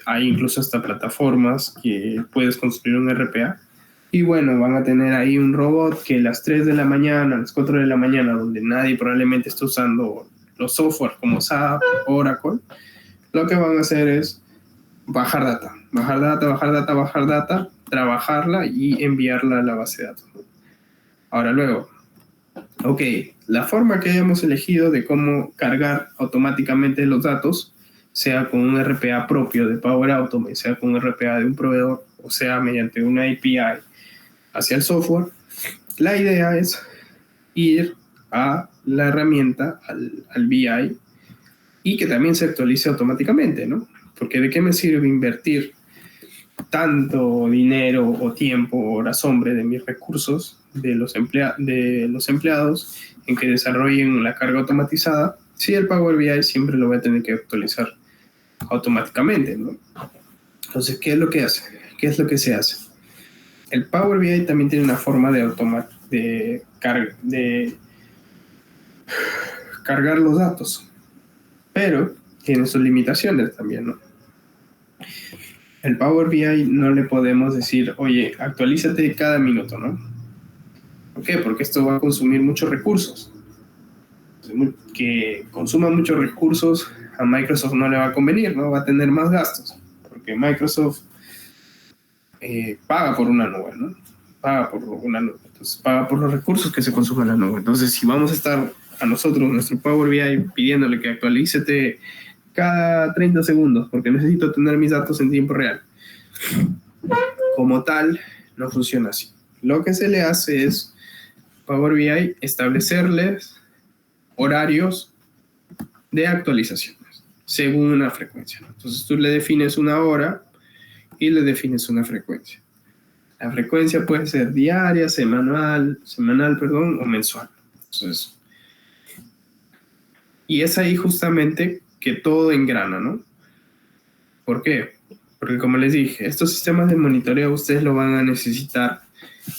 hay incluso hasta plataformas que puedes construir un RPA. Y bueno, van a tener ahí un robot que a las 3 de la mañana, a las 4 de la mañana, donde nadie probablemente está usando los software como SAP, Oracle, lo que van a hacer es bajar data, trabajarla y enviarla a la base de datos. Ahora luego, la forma que hayamos elegido de cómo cargar automáticamente los datos, sea con un RPA propio de Power Automate, sea con un RPA de un proveedor, o sea mediante una API hacia el software, la idea es ir a la herramienta, al BI, y que también se actualice automáticamente, ¿no? Porque ¿de qué me sirve invertir tanto dinero o tiempo, horas hombre de mis recursos, de los empleados, en que desarrollen la carga automatizada, si el Power BI siempre lo voy a tener que actualizar automáticamente, ¿no? Entonces, ¿qué es lo que hace? ¿Qué es lo que se hace? El Power BI también tiene una forma de cargar los datos, pero tiene sus limitaciones también, ¿no? El Power BI no le podemos decir, oye, actualízate cada minuto, ¿no? ¿Por qué? Porque esto va a consumir muchos recursos. Que consuma muchos recursos a Microsoft no le va a convenir, ¿no? Va a tener más gastos, porque Microsoft paga por una nube, ¿no? Paga por una nube, entonces paga por los recursos que se consumen en la nube. Entonces, si vamos a estar a nosotros, nuestro Power BI, pidiéndole que actualícete cada 30 segundos, porque necesito tener mis datos en tiempo real, como tal, no funciona así. Lo que se le hace es Power BI establecerles horarios de actualizaciones según una frecuencia. Entonces tú le defines una hora y le defines una frecuencia. La frecuencia puede ser diaria, semanal, o mensual. Entonces, y es ahí justamente que todo engrana, ¿no? ¿Por qué? Porque como les dije, estos sistemas de monitoreo ustedes lo van a necesitar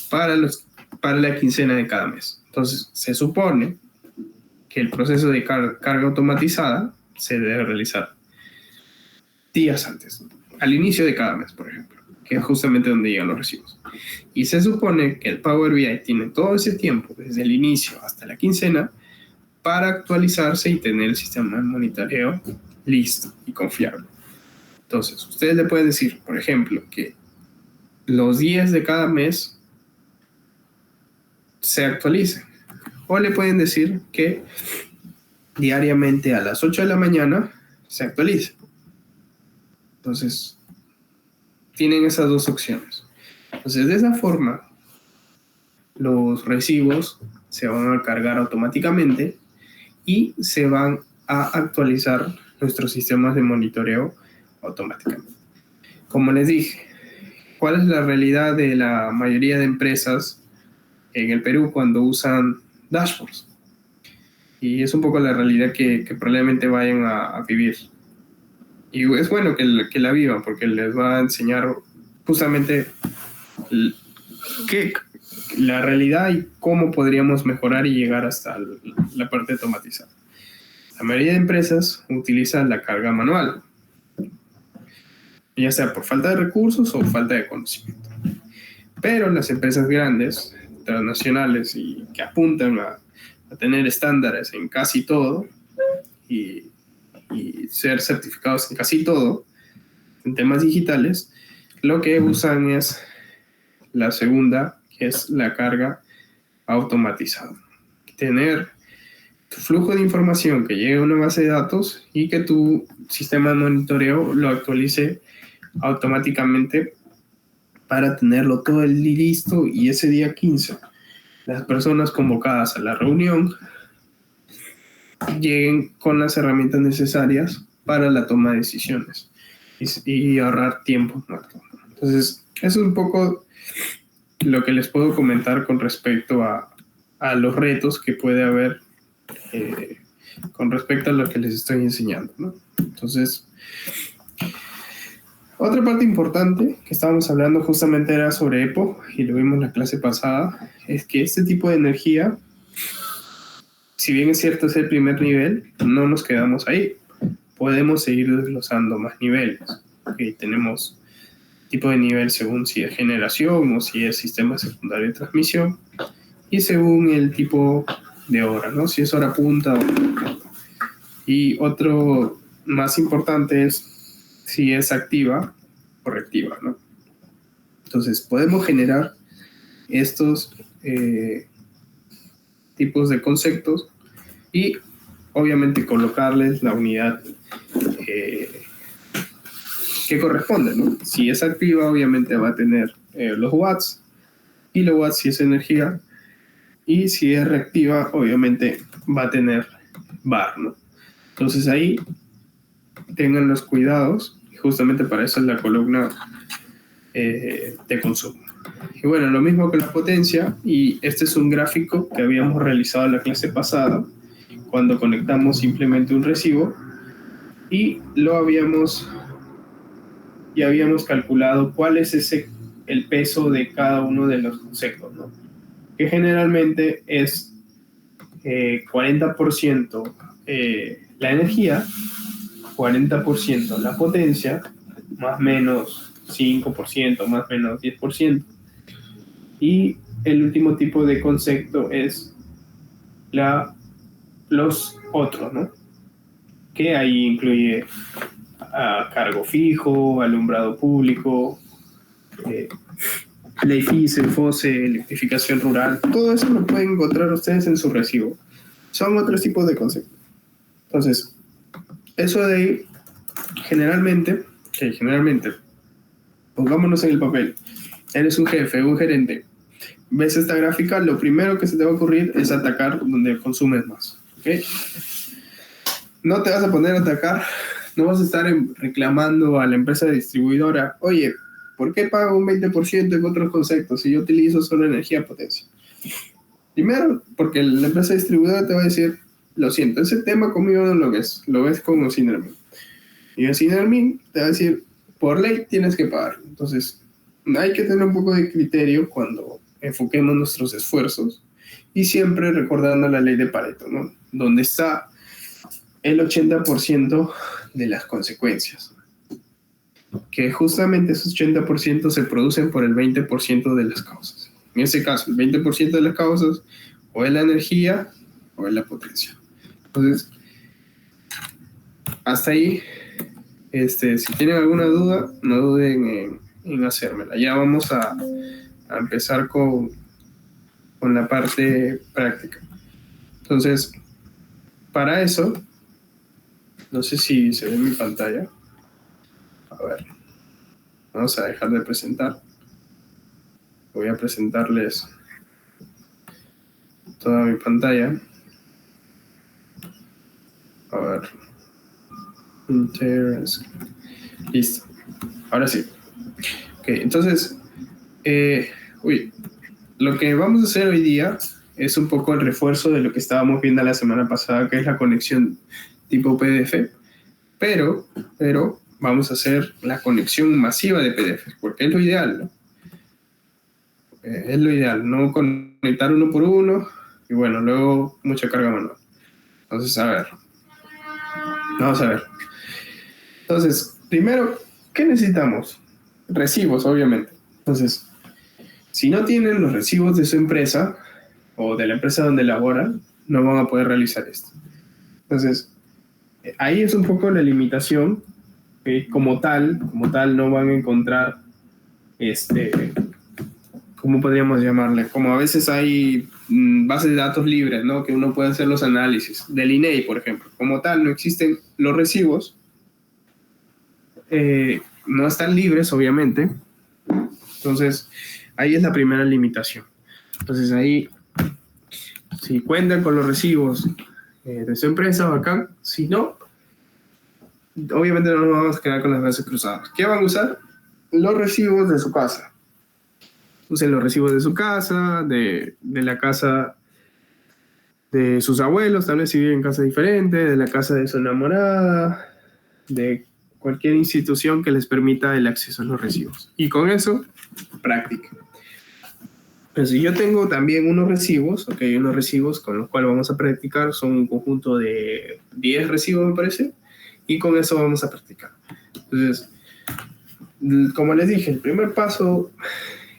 para la quincena de cada mes. Entonces, se supone que el proceso de carga automatizada se debe realizar días antes, al inicio de cada mes, por ejemplo. que es justamente donde llegan los recibos. Y se supone que el Power BI tiene todo ese tiempo, desde el inicio hasta la quincena, para actualizarse y tener el sistema de monitoreo listo y confiable. Entonces, ustedes le pueden decir, por ejemplo, que los 10 de cada mes se actualicen. O le pueden decir que diariamente a las 8 de la mañana se actualice. Entonces, tienen esas dos opciones. Entonces, de esa forma, los recibos se van a cargar automáticamente y se van a actualizar nuestros sistemas de monitoreo automáticamente. Como les dije, ¿cuál es la realidad de la mayoría de empresas en el Perú cuando usan dashboards? Y es un poco la realidad que probablemente vayan a vivir. Y es bueno que la vivan porque les va a enseñar justamente la realidad y cómo podríamos mejorar y llegar hasta la parte automatizada. La mayoría de empresas utilizan la carga manual, ya sea por falta de recursos o falta de conocimiento. Pero las empresas grandes, transnacionales y que apuntan a tener estándares en casi todo y ser certificados en casi todo, en temas digitales, lo que usan es la segunda, que es la carga automatizada. Tener tu flujo de información que llegue a una base de datos y que tu sistema de monitoreo lo actualice automáticamente para tenerlo todo el día listo y ese día 15 las personas convocadas a la reunión lleguen con las herramientas necesarias para la toma de decisiones y ahorrar tiempo muerto. Entonces, eso es un poco lo que les puedo comentar con respecto a los retos que puede haber con respecto a lo que les estoy enseñando, ¿no? Entonces, otra parte importante que estábamos hablando justamente era sobre EPO, y lo vimos en la clase pasada, es que este tipo de energía, si bien es cierto es el primer nivel, no nos quedamos ahí. Podemos seguir desglosando más niveles. Okay, tenemos tipo de nivel según si es generación o si es sistema secundario de transmisión, y según el tipo de hora, ¿no? Si es hora punta o... Y otro más importante es si es activa o reactiva, ¿no? Entonces, podemos generar estos tipos de conceptos y obviamente colocarles la unidad que corresponde, ¿no? Si es activa, obviamente va a tener los watts, kilowatts si es energía, y si es reactiva, obviamente va a tener bar, ¿no? Entonces ahí tengan los cuidados, y justamente para eso es la columna de consumo. Y bueno, lo mismo que la potencia, y este es un gráfico que habíamos realizado en la clase pasada, cuando conectamos simplemente un recibo, y ya habíamos calculado cuál es el peso de cada uno de los conceptos, ¿no? Que generalmente es 40% la energía, 40% la potencia, más o menos 5%, más o menos 10%. Y el último tipo de concepto es los otros, ¿no? Que ahí incluye cargo fijo, alumbrado público, ley FICE, FOSE, electrificación rural. Todo eso lo pueden encontrar ustedes en su recibo. Son otros tipos de conceptos. Entonces, eso de ahí, generalmente, pongámonos en el papel, eres un jefe, un gerente, ves esta gráfica, lo primero que se te va a ocurrir es atacar donde consumes más, ¿ok? No te vas a poner a atacar, no vas a estar reclamando a la empresa distribuidora, oye, ¿por qué pago un 20% en otros conceptos si yo utilizo solo energía potencia? Primero, porque la empresa distribuidora te va a decir, lo siento, ese tema conmigo no lo ves con Ocinermin. Y Ocinermin te va a decir, por ley tienes que pagar. Entonces, hay que tener un poco de criterio cuando enfoquemos nuestros esfuerzos y siempre recordando la ley de Pareto, ¿no? Donde está el 80% de las consecuencias. que justamente esos 80% se producen por el 20% de las causas. En ese caso, el 20% de las causas o es la energía o es la potencia. Entonces, hasta ahí, si tienen alguna duda, no duden en hacérmela. Ya vamos a empezar con la parte práctica. Entonces, para eso, no sé si se ve en mi pantalla. A ver, vamos a dejar de presentar. Voy a presentarles toda mi pantalla. A ver. Listo. Ahora sí. Ok, entonces, lo que vamos a hacer hoy día es un poco el refuerzo de lo que estábamos viendo la semana pasada, que es la conexión tipo PDF, pero vamos a hacer la conexión masiva de PDF, porque es lo ideal, ¿no? Es lo ideal, no conectar uno por uno y bueno, luego mucha carga manual. Entonces, vamos a ver. Entonces, primero, ¿qué necesitamos? Recibos, obviamente. Entonces, si no tienen los recibos de su empresa o de la empresa donde laboran, no van a poder realizar esto. Entonces, ahí es un poco la limitación. Como tal, no van a encontrar, ¿cómo podríamos llamarle? Como a veces hay bases de datos libres, ¿no? Que uno puede hacer los análisis. Del INEI, por ejemplo. Como tal, no existen los recibos. No están libres, obviamente. Entonces, ahí es la primera limitación. Entonces, ahí, si cuentan con los recibos de su empresa, bacán. Si no, obviamente no nos vamos a quedar con las brazos cruzados. ¿Qué van a usar? Los recibos de su casa. Usen los recibos de su casa, de la casa de sus abuelos, tal vez si viven en casa diferente, de la casa de su enamorada, de cualquier institución que les permita el acceso a los recibos. Y con eso, practiquen. Pero si yo tengo también unos recibos con los cuales vamos a practicar, son un conjunto de 10 recibos, me parece, y con eso vamos a practicar. Entonces, como les dije, el primer paso,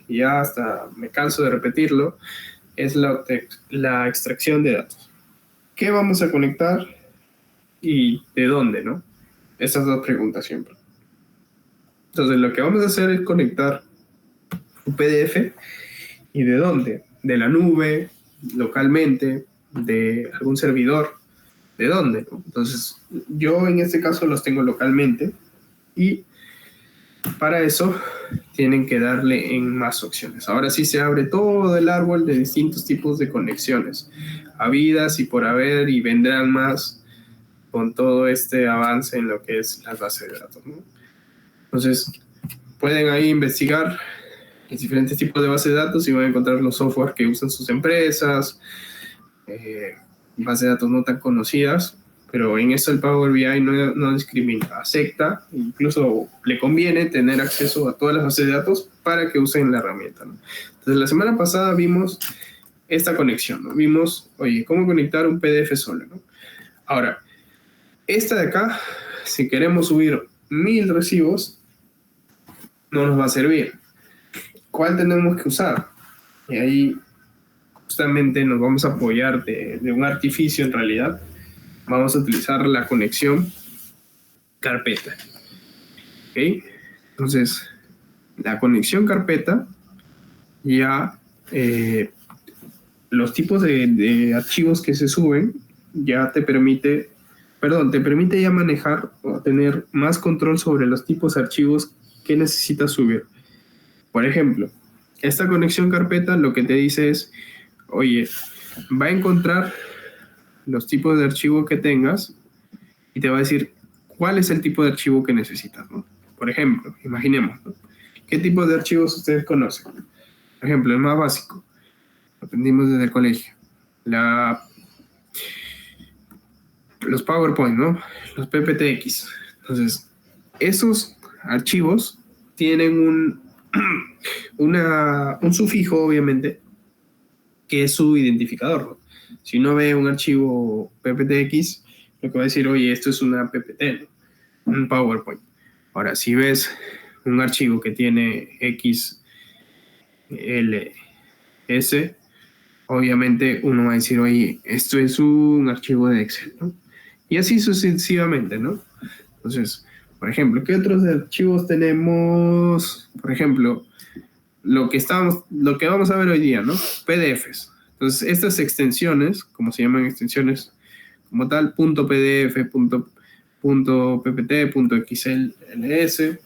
y ya hasta me canso de repetirlo, es la extracción de datos. ¿Qué vamos a conectar y de dónde, no? Estas dos preguntas siempre. Entonces, lo que vamos a hacer es conectar un PDF. ¿Y de dónde? De la nube, localmente, de algún servidor. ¿De dónde? Entonces, yo en este caso los tengo localmente y para eso tienen que darle en más opciones. Ahora sí se abre todo el árbol de distintos tipos de conexiones, habidas y por haber, y vendrán más con todo este avance en lo que es las bases de datos, ¿no? Entonces, pueden ahí investigar diferentes tipos de bases de datos y van a encontrar los software que usan sus empresas, bases de datos no tan conocidas, pero en esto el Power BI no discrimina, acepta, incluso le conviene tener acceso a todas las bases de datos para que usen la herramienta, ¿no? Entonces la semana pasada vimos esta conexión, ¿no? Vimos, oye, cómo conectar un PDF solo, ¿no? Ahora, esta de acá, si queremos subir 1000 recibos, no nos va a servir. ¿Cuál tenemos que usar? Y ahí justamente nos vamos a apoyar de un artificio en realidad. Vamos a utilizar la conexión carpeta. ¿Ok? Entonces, la conexión carpeta ya los tipos de archivos que se suben ya te permite ya manejar o tener más control sobre los tipos de archivos que necesitas subir. Por ejemplo, esta conexión carpeta lo que te dice es, oye, va a encontrar los tipos de archivo que tengas y te va a decir cuál es el tipo de archivo que necesitas, ¿no? Por ejemplo, imaginemos, ¿no? ¿Qué tipo de archivos ustedes conocen? Por ejemplo, el más básico, lo aprendimos desde el colegio. Los PowerPoint, ¿no? Los PPTX. Entonces, esos archivos tienen un sufijo, obviamente, que es su identificador, ¿no? Si uno ve un archivo PPTX, lo que va a decir, oye, esto es una PPT, ¿no? Un PowerPoint. Ahora, si ves un archivo que tiene XLS, obviamente uno va a decir, oye, esto es un archivo de Excel, ¿no? Y así sucesivamente, ¿no? Entonces, por ejemplo, ¿qué otros archivos tenemos? Por ejemplo, lo que vamos a ver hoy día, ¿no? PDFs. Entonces, estas extensiones, como se llaman extensiones como tal, .pdf, .ppt, .xls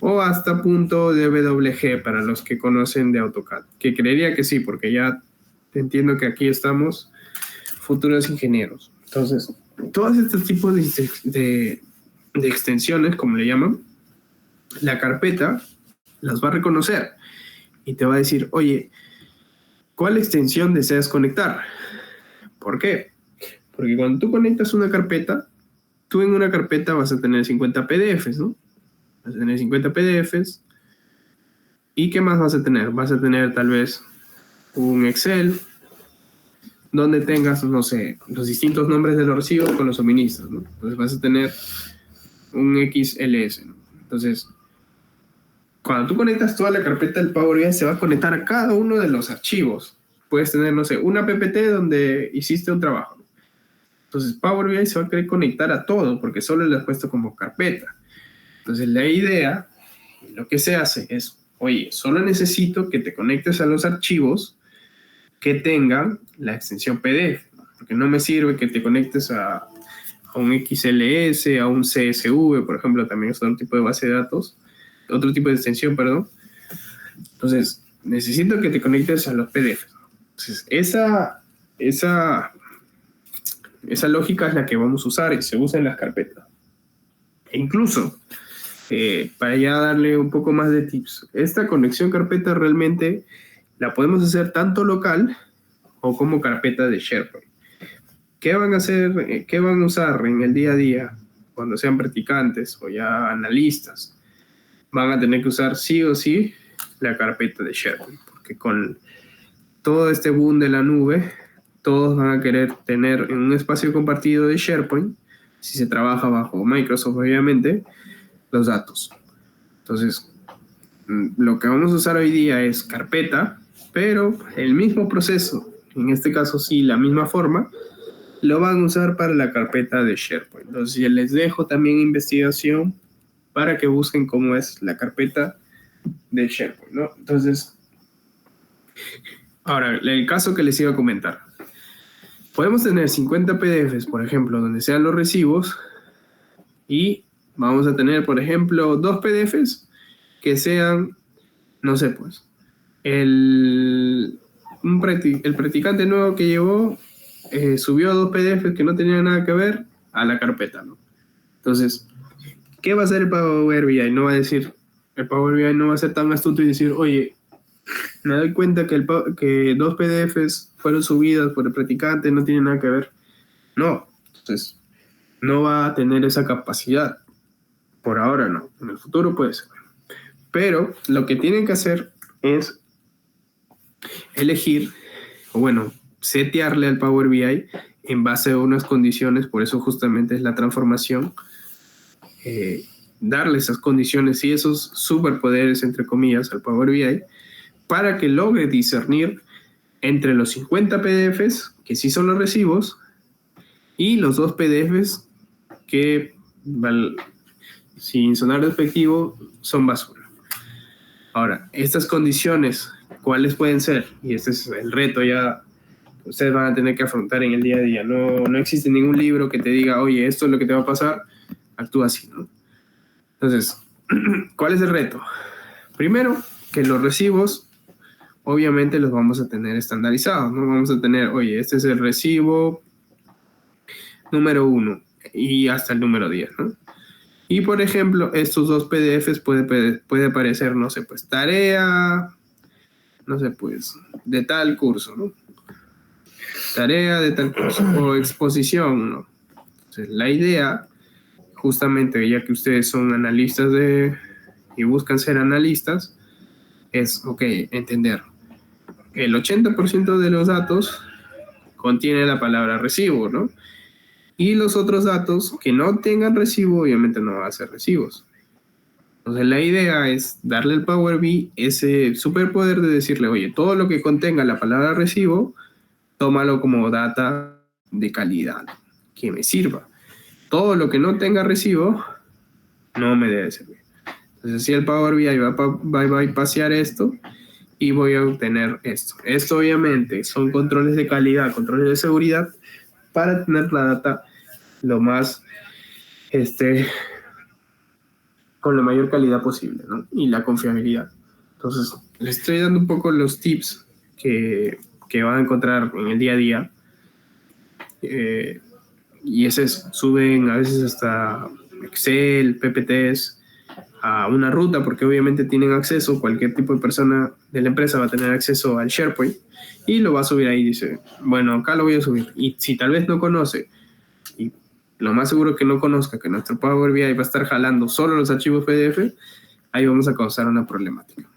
o hasta .dwg para los que conocen de AutoCAD, que creería que sí, porque ya entiendo que aquí estamos futuros ingenieros. Entonces, todos estos tipos de extensiones, como le llaman, la carpeta las va a reconocer y te va a decir, oye, ¿cuál extensión deseas conectar? ¿Por qué? Porque cuando tú conectas una carpeta, tú en una carpeta vas a tener 50 PDFs, ¿no? Vas a tener 50 PDFs. ¿Y qué más vas a tener? Vas a tener tal vez un Excel donde tengas, no sé, los distintos nombres de los recibos con los suministros, ¿no? Entonces vas a tener un XLS, ¿no? Entonces, cuando tú conectas toda la carpeta del Power BI, se va a conectar a cada uno de los archivos. Puedes tener, no sé, una PPT donde hiciste un trabajo. Entonces, Power BI se va a querer conectar a todo porque solo le has puesto como carpeta. Entonces, la idea, lo que se hace es, oye, solo necesito que te conectes a los archivos que tengan la extensión PDF, porque no me sirve que te conectes a un XLS, a un CSV, por ejemplo, también es otro tipo de base de datos, otro tipo de extensión, perdón. Entonces, necesito que te conectes a los PDF. Entonces, esa lógica es la que vamos a usar y se usa en las carpetas. E incluso, para ya darle un poco más de tips, esta conexión carpeta realmente la podemos hacer tanto local o como carpeta de SharePoint. ¿Qué van a hacer? ¿Qué van a usar en el día a día cuando sean practicantes o ya analistas? Van a tener que usar sí o sí la carpeta de SharePoint, porque con todo este boom de la nube, todos van a querer tener en un espacio compartido de SharePoint, si se trabaja bajo Microsoft obviamente, los datos. Entonces, lo que vamos a usar hoy día es carpeta, pero el mismo proceso, en este caso sí, la misma forma, lo van a usar para la carpeta de SharePoint. Entonces, ya les dejo también investigación para que busquen cómo es la carpeta de SharePoint, ¿no? Entonces, ahora, el caso que les iba a comentar. Podemos tener 50 PDFs, por ejemplo, donde sean los recibos, y vamos a tener, por ejemplo, 2 PDFs que sean, no sé, pues, el practicante nuevo que llegó subió 2 PDFs que no tenían nada que ver a la carpeta, ¿no? Entonces, ¿qué va a hacer el Power BI? El Power BI no va a ser tan astuto y decir, oye, me doy cuenta que 2 PDFs fueron subidas por el practicante, no tiene nada que ver. No, entonces no va a tener esa capacidad. Por ahora no, en el futuro puede ser. Pero lo que tienen que hacer es elegir, o bueno, setearle al Power BI en base a unas condiciones, por eso justamente es la transformación, darle esas condiciones y esos superpoderes, entre comillas, al Power BI, para que logre discernir entre los 50 PDFs, que sí son los recibos, y los 2 PDFs que, sin sonar despectivo, son basura. Ahora, estas condiciones, ¿cuáles pueden ser? Y este es el reto ya ustedes van a tener que afrontar en el día a día. No existe ningún libro que te diga, oye, esto es lo que te va a pasar, actúa así, ¿no? Entonces, ¿cuál es el reto? Primero, que los recibos obviamente los vamos a tener estandarizados, ¿no? Vamos a tener, oye, este es el recibo número 1 y hasta el número 10, ¿no? Y por ejemplo, estos 2 PDFs puede aparecer, no sé, pues tarea, no sé, pues de tal curso, ¿no? Tarea de tal curso o exposición, ¿no? Entonces, la idea, justamente ya que ustedes son analistas y buscan ser analistas, es, ok, entender. El 80% de los datos contiene la palabra recibo, ¿no? Y los otros datos que no tengan recibo, obviamente no van a ser recibos. Entonces la idea es darle al Power BI ese superpoder de decirle, oye, todo lo que contenga la palabra recibo, tómalo como data de calidad, que me sirva. Todo lo que no tenga recibo, no me debe servir. Entonces si el Power BI va a bypasear esto y voy a obtener esto. Esto obviamente son controles de calidad, controles de seguridad para tener la data lo más, con la mayor calidad posible, ¿no? Y la confiabilidad. Entonces, les estoy dando un poco los tips que van a encontrar en el día a día. Y ese es, suben a veces hasta Excel, PPTs, a una ruta, porque obviamente tienen acceso, cualquier tipo de persona de la empresa va a tener acceso al SharePoint y lo va a subir ahí, dice, bueno, acá lo voy a subir. Y si tal vez no conoce, y lo más seguro que no conozca que nuestro Power BI va a estar jalando solo los archivos PDF, ahí vamos a causar una problemática.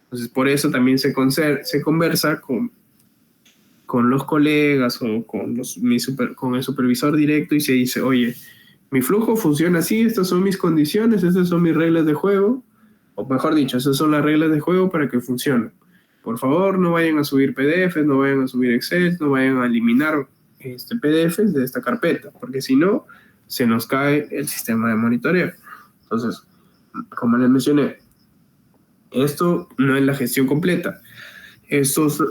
Entonces, por eso también se conversa con los colegas o con el supervisor directo y se dice, oye, mi flujo funciona así, estas son mis condiciones, estas son mis reglas de juego, o mejor dicho, esas son las reglas de juego para que funcione. Por favor, no vayan a subir PDFs, no vayan a subir Excel, no vayan a eliminar PDFs de esta carpeta, porque si no, se nos cae el sistema de monitoreo. Entonces, como les mencioné, esto no es la gestión completa. Estos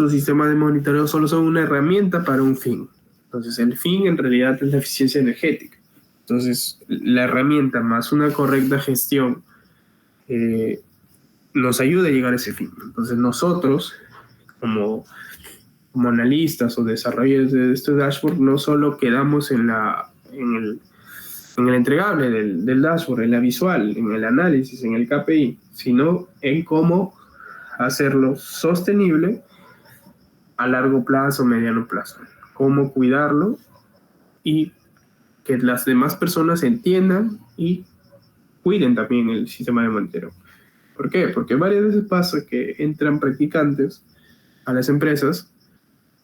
sistemas de monitoreo solo son una herramienta para un fin. Entonces, el fin en realidad es la eficiencia energética. Entonces, la herramienta más una correcta gestión nos ayuda a llegar a ese fin. Entonces, nosotros, como analistas o desarrolladores de este dashboard, no solo quedamos en el entregable del dashboard, en la visual, en el análisis, en el KPI, sino en cómo hacerlo sostenible a largo plazo, mediano plazo. Cómo cuidarlo y que las demás personas entiendan y cuiden también el sistema de monitoreo. ¿Por qué? Porque varias veces pasa que entran practicantes a las empresas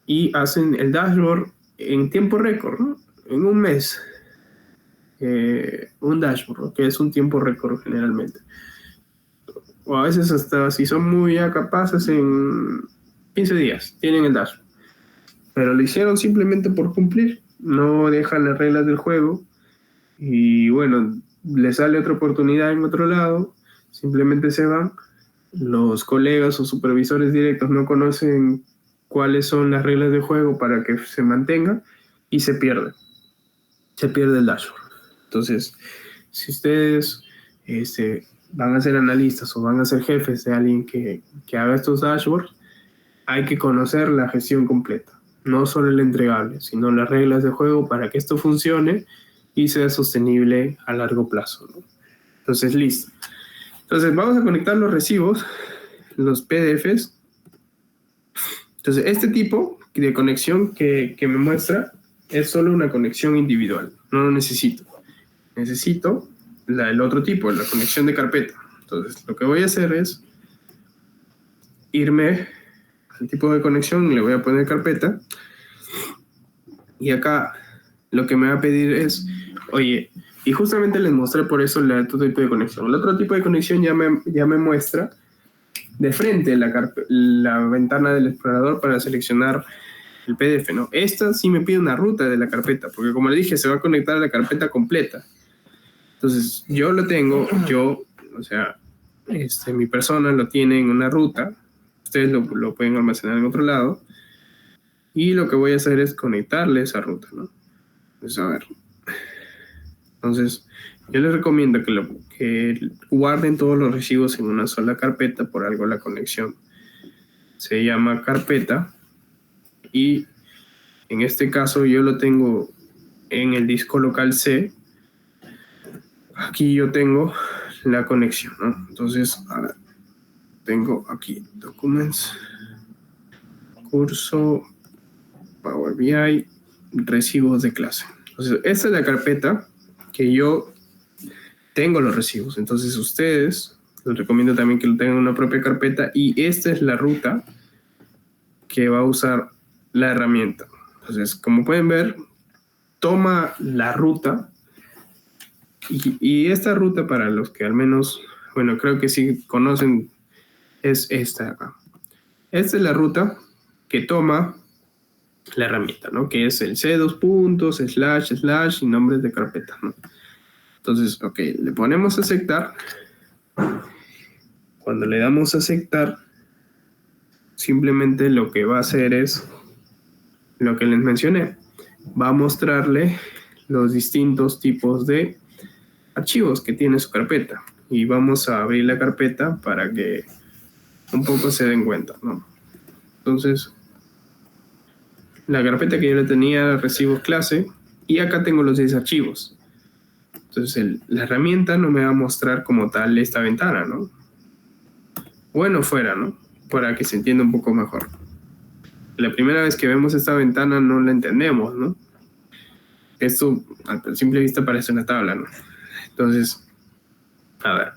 y hacen el dashboard en tiempo récord, ¿no? En un mes. Un dashboard, ¿no? Que es un tiempo récord generalmente. O a veces hasta si son muy ya capaces en 15 días, tienen el dashboard. Pero lo hicieron simplemente por cumplir, no dejan las reglas del juego y bueno, les sale otra oportunidad en otro lado, simplemente se van. Los colegas o supervisores directos no conocen cuáles son las reglas de juego para que se mantenga y se pierde el dashboard. Entonces, si ustedes van a ser analistas o van a ser jefes de alguien que haga estos dashboards, hay que conocer la gestión completa, no solo el entregable, sino las reglas de juego para que esto funcione y sea sostenible a largo plazo, ¿no? Entonces, listo. Entonces, vamos a conectar los recibos, los PDFs. Entonces, este tipo de conexión que me muestra es solo una conexión individual, no lo necesito. Necesito el otro tipo, la conexión de carpeta. Entonces, lo que voy a hacer es irme al tipo de conexión, le voy a poner carpeta. Y acá lo que me va a pedir es, oye, y justamente les mostré por eso el otro tipo de conexión. El otro tipo de conexión ya me muestra de frente la ventana del explorador para seleccionar el PDF, ¿no? Esta sí me pide una ruta de la carpeta, porque como le dije, se va a conectar a la carpeta completa. Entonces, yo lo tengo, o sea, mi persona lo tiene en una ruta, ustedes lo pueden almacenar en otro lado, y lo que voy a hacer es conectarle esa ruta, ¿no? Pues a ver. Entonces, yo les recomiendo que guarden todos los archivos en una sola carpeta, por algo la conexión se llama carpeta, y en este caso yo lo tengo en el disco local C. Aquí yo tengo la conexión, ¿no? Entonces, a ver, tengo aquí Documents, curso, Power BI, recibos de clase. Entonces, esta es la carpeta que yo tengo los recibos. Entonces, ustedes, les recomiendo también que lo tengan en una propia carpeta y esta es la ruta que va a usar la herramienta. Entonces, como pueden ver, toma la ruta y esta ruta, para los que al menos bueno, creo que sí conocen, es esta de acá. Esta es la ruta que toma la herramienta, ¿no? Que es el C, / y nombres de carpeta, ¿no? Entonces, ok, le ponemos a aceptar. Cuando le damos a aceptar, simplemente lo que va a hacer es lo que les mencioné. Va a mostrarle los distintos tipos de archivos que tiene su carpeta. Y vamos a abrir la carpeta para que un poco se den cuenta, ¿no? Entonces, la carpeta que yo le tenía era recibos clase, y acá tengo los 10 archivos. Entonces, la herramienta no me va a mostrar como tal esta ventana, ¿no? Bueno, fuera, ¿no? Para que se entienda un poco mejor. La primera vez que vemos esta ventana no la entendemos, ¿no? Esto a simple vista parece una tabla, ¿no? Entonces, a ver.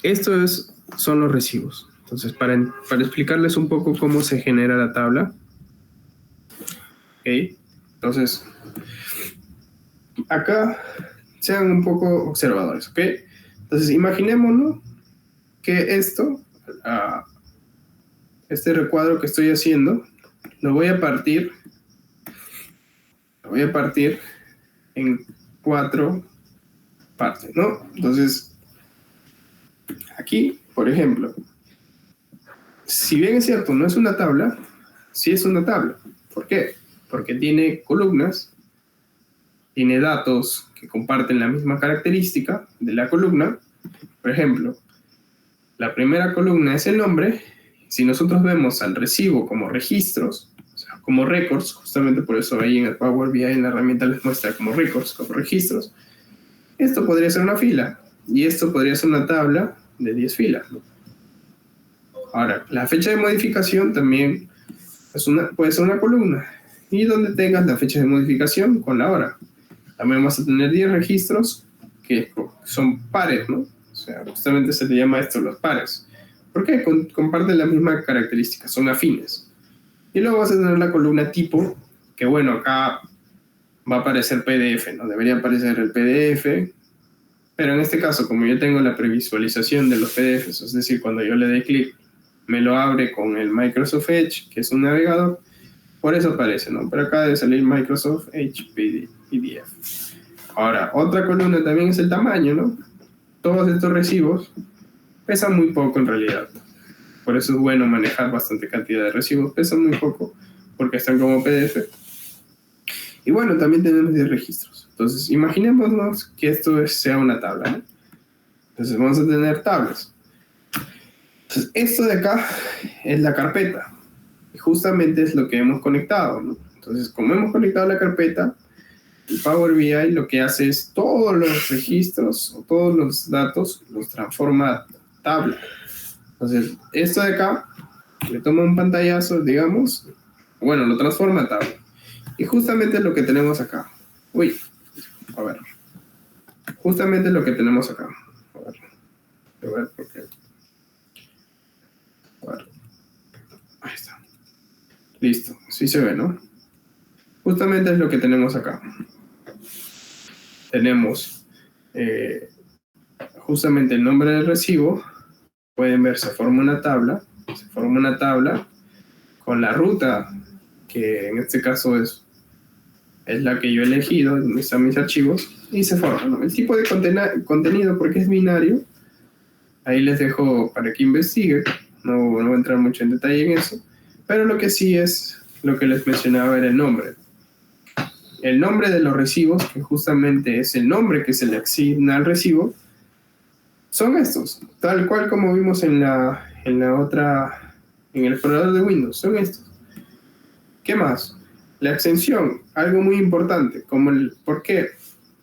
Entonces, son los recibos. Entonces, para explicarles un poco cómo se genera la tabla. ¿Ok? Entonces, acá sean un poco observadores, ¿ok? Entonces, imaginémonos que este recuadro que estoy haciendo, lo voy a partir en 4 partes, ¿no? Entonces, aquí, por ejemplo, si bien es cierto, no es una tabla, sí es una tabla. ¿Por qué? Porque tiene columnas, tiene datos que comparten la misma característica de la columna. Por ejemplo, la primera columna es el nombre. Si nosotros vemos al recibo como registros, o sea, como records, justamente por eso ahí en el Power BI en la herramienta les muestra como records, como registros, esto podría ser una fila y esto podría ser una tabla de 10 filas, ¿no? Ahora, la fecha de modificación también puede ser una columna, y donde tengas la fecha de modificación con la hora. También vas a tener 10 registros que son pares, ¿no? O sea, justamente se le llama esto los pares. ¿Por qué? Comparten la misma característica, son afines. Y luego vas a tener la columna tipo, que bueno, acá va a aparecer PDF, ¿no? Debería aparecer el PDF, pero en este caso, como yo tengo la previsualización de los PDFs, es decir, cuando yo le dé clic, me lo abre con el Microsoft Edge, que es un navegador, por eso aparece, ¿no? Pero acá debe salir Microsoft Edge PDF. Ahora, otra columna también es el tamaño, ¿no? Todos estos recibos pesan muy poco en realidad. Por eso es bueno manejar bastante cantidad de recibos. Pesan muy poco porque están como PDF. Y bueno, también tenemos 10 registros. Entonces, imaginémonos que esto sea una tabla, ¿no? Entonces, vamos a tener tablas. Entonces, esto de acá es la carpeta. Y justamente es lo que hemos conectado, ¿no? Entonces, como hemos conectado la carpeta, el Power BI lo que hace es todos los registros o todos los datos los transforma a tabla. Entonces, esto de acá le toma un pantallazo, digamos, bueno, lo transforma a tabla. Y justamente es lo que tenemos acá. Uy, a ver. Justamente es lo que tenemos acá. A ver, ¿por qué? A ver. Ahí está. Listo, sí se ve, ¿no? Justamente es lo que tenemos acá. Tenemos justamente el nombre del recibo. Pueden ver, se forma una tabla con la ruta, que en este caso es la que yo he elegido, donde están mis archivos, y se forma, ¿no? El tipo de contenido, porque es binario, ahí les dejo para que investiguen, no voy a entrar mucho en detalle en eso, pero lo que sí es, lo que les mencionaba era el nombre. El nombre de los recibos, que justamente es el nombre que se le asigna al recibo, son estos, tal cual como vimos en el explorador de Windows, son estos. ¿Qué más? La extensión, algo muy importante, ¿por qué?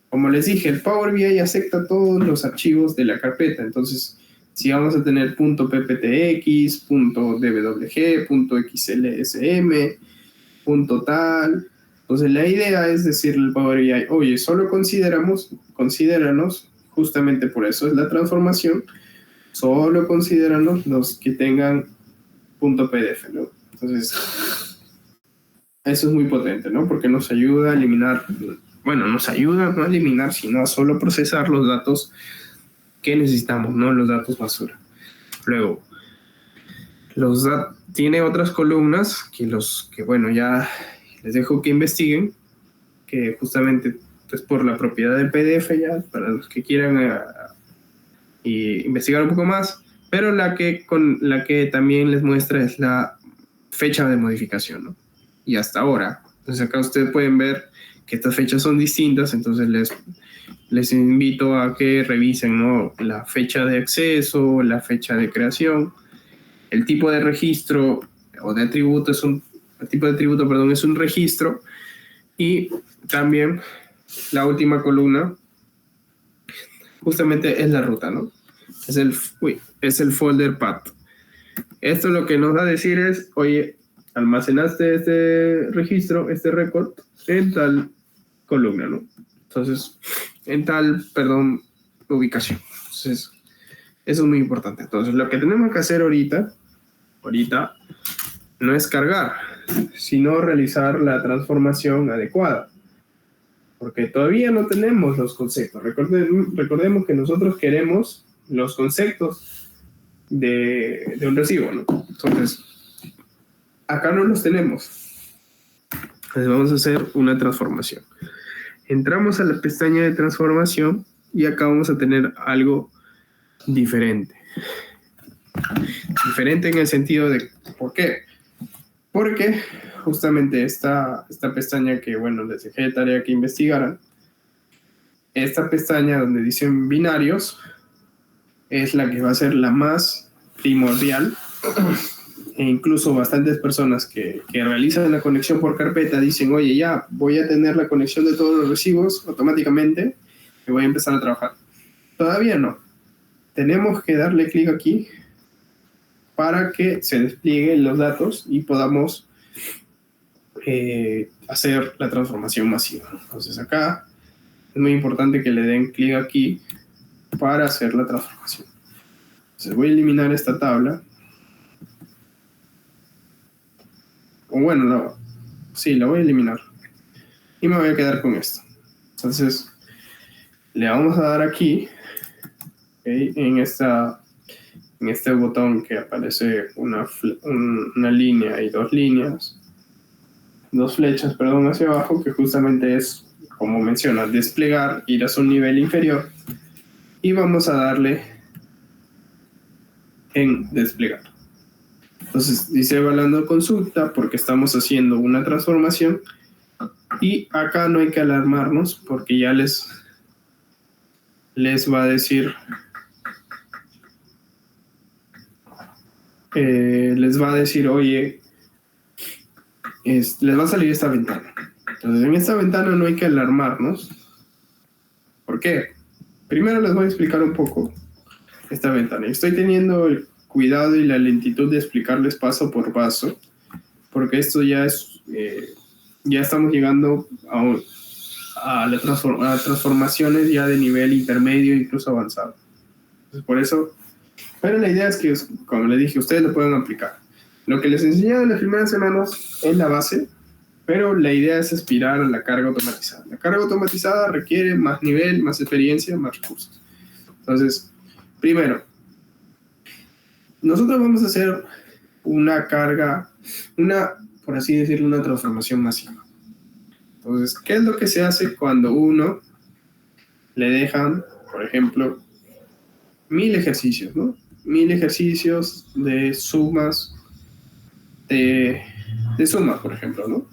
Como les dije, el Power BI acepta todos los archivos de la carpeta, entonces si vamos a tener .pptx, .dwg, .xlsm, .tal, entonces la idea es decirle al Power BI, oye, solo considéranos, justamente por eso es la transformación, solo considéranos los que tengan .pdf, ¿no? Entonces, eso es muy potente, ¿no? Porque nos ayuda a eliminar, bueno, nos ayuda no a eliminar, sino a solo procesar los datos ¿qué necesitamos? ¿No? Los datos basura. Luego, tiene otras columnas que bueno, ya les dejo que investiguen, que justamente pues por la propiedad del PDF ya, para los que quieran investigar un poco más, pero la que también les muestra es la fecha de modificación, ¿no? Y hasta ahora. Entonces acá ustedes pueden ver que estas fechas son distintas, entonces les invito a que revisen, ¿no? La fecha de acceso, la fecha de creación, el tipo de registro o de atributo el tipo de atributo, perdón, es un registro, y también la última columna justamente es la ruta, ¿no? Es el folder path. Esto lo que nos va a decir es, oye, almacenaste este registro, este record, en tal columna, ¿no? Entonces, ubicación. Entonces, eso es muy importante. Entonces, lo que tenemos que hacer ahorita no es cargar, sino realizar la transformación adecuada. Porque todavía no tenemos los conceptos. Recordemos que nosotros queremos los conceptos de un recibo, ¿no? Entonces, acá no los tenemos. Entonces vamos a hacer una transformación. Entramos a la pestaña de transformación y acá vamos a tener algo diferente. Diferente en el sentido de ¿por qué? Porque justamente esta pestaña que, bueno, les dejé de tarea que investigaran, esta pestaña donde dicen binarios es la que va a ser la más primordial, e incluso bastantes personas que realizan la conexión por carpeta dicen, oye, ya voy a tener la conexión de todos los recibos automáticamente y voy a empezar a trabajar. Todavía no. Tenemos que darle clic aquí para que se desplieguen los datos y podamos hacer la transformación masiva. Entonces acá es muy importante que le den clic aquí para hacer la transformación. Entonces voy a eliminar esta tabla. O bueno, sí, la voy a eliminar. Y me voy a quedar con esto. Entonces le vamos a dar aquí, ¿okay? En este botón que aparece una línea y dos flechas, hacia abajo, que justamente es, como menciona, desplegar, ir a su nivel inferior, y vamos a darle en desplegar. Entonces dice evaluando consulta porque estamos haciendo una transformación, y acá no hay que alarmarnos porque ya les va a decir oye, les va a salir esta ventana. Entonces en esta ventana no hay que alarmarnos. ¿Por qué? Primero les voy a explicar un poco esta ventana. Estoy teniendo el cuidado y la lentitud de explicarles paso por paso, porque esto ya es ya estamos llegando a las transformaciones ya de nivel intermedio, incluso avanzado. Entonces, por eso, pero la idea es que, como les dije, ustedes lo pueden aplicar. Lo que les enseñé en las primeras semanas es la base, pero la idea es aspirar a la carga automatizada. La carga automatizada requiere más nivel, más experiencia, más recursos. Entonces, primero, nosotros vamos a hacer una carga, por así decirlo, una transformación masiva. Entonces, ¿qué es lo que se hace cuando uno le dejan, por ejemplo, 1000 ejercicios, ¿no? 1000 ejercicios de sumas, de sumas, por ejemplo, ¿no?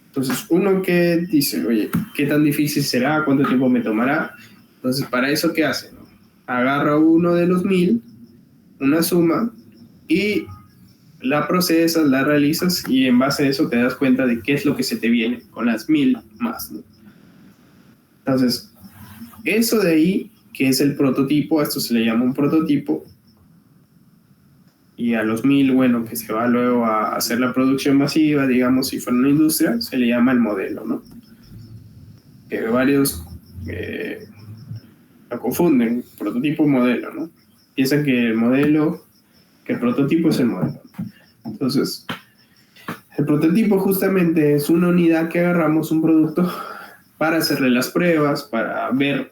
Entonces, uno que dice, oye, ¿qué tan difícil será? ¿Cuánto tiempo me tomará? Entonces, ¿para eso qué hace? ¿No? Agarra uno de los 1000, una suma, y la procesas, la realizas, y en base a eso te das cuenta de qué es lo que se te viene con las 1000 más, ¿no? Entonces, eso de ahí, que es el prototipo, a esto se le llama un prototipo, y a los 1000, bueno, que se va luego a hacer la producción masiva, digamos, si fuera una industria, se le llama el modelo, ¿no? Que varios lo confunden, prototipo y modelo, ¿no? Piensan que el prototipo es el modelo. Entonces, el prototipo justamente es una unidad que agarramos, un producto, para hacerle las pruebas, para ver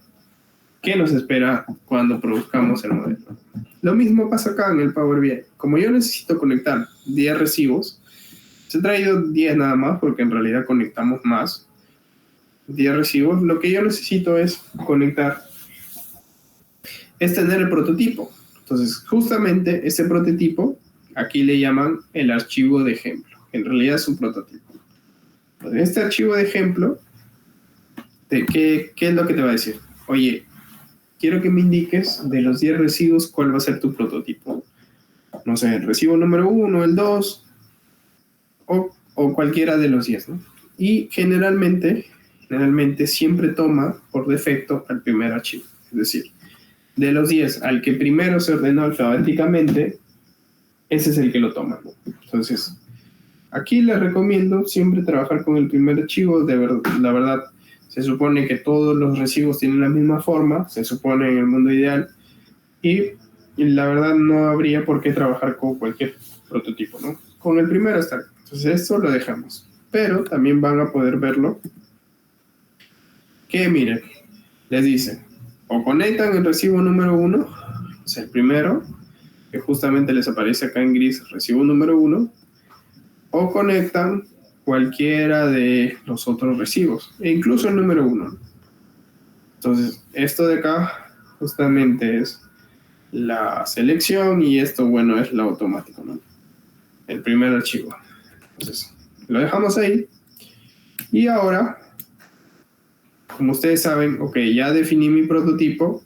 ¿Qué nos espera cuando produzcamos el modelo? Lo mismo pasa acá en el Power BI. Como yo necesito conectar 10 recibos, se he traído 10 nada más porque en realidad conectamos más. 10 recibos. Lo que yo necesito es conectar, es tener el prototipo. Entonces, justamente ese prototipo, aquí le llaman el archivo de ejemplo. En realidad es un prototipo. Entonces, este archivo de ejemplo, ¿qué es lo que te va a decir? Oye, quiero que me indiques de los 10 recibos cuál va a ser tu prototipo. No sé, el recibo número 1, el 2 o cualquiera de los 10, ¿no? Y generalmente siempre toma por defecto el primer archivo. Es decir, de los 10 al que primero se ordenó alfabéticamente, ese es el que lo toma, ¿no? Entonces, aquí les recomiendo siempre trabajar con el primer archivo. La verdad, se supone que todos los recibos tienen la misma forma, se supone en el mundo ideal, y la verdad no habría por qué trabajar con cualquier prototipo, ¿no? Con el primero está. Entonces esto lo dejamos. Pero también van a poder verlo. Que miren, les dice, o conectan el recibo número 1, o sea, el primero, que justamente les aparece acá en gris, recibo número 1, o conectan cualquiera de los otros recibos, e incluso el número 1. Entonces, esto de acá justamente es la selección y esto, bueno, es lo automático, ¿no? El primer archivo. Entonces, lo dejamos ahí. Y ahora, como ustedes saben, ok, ya definí mi prototipo.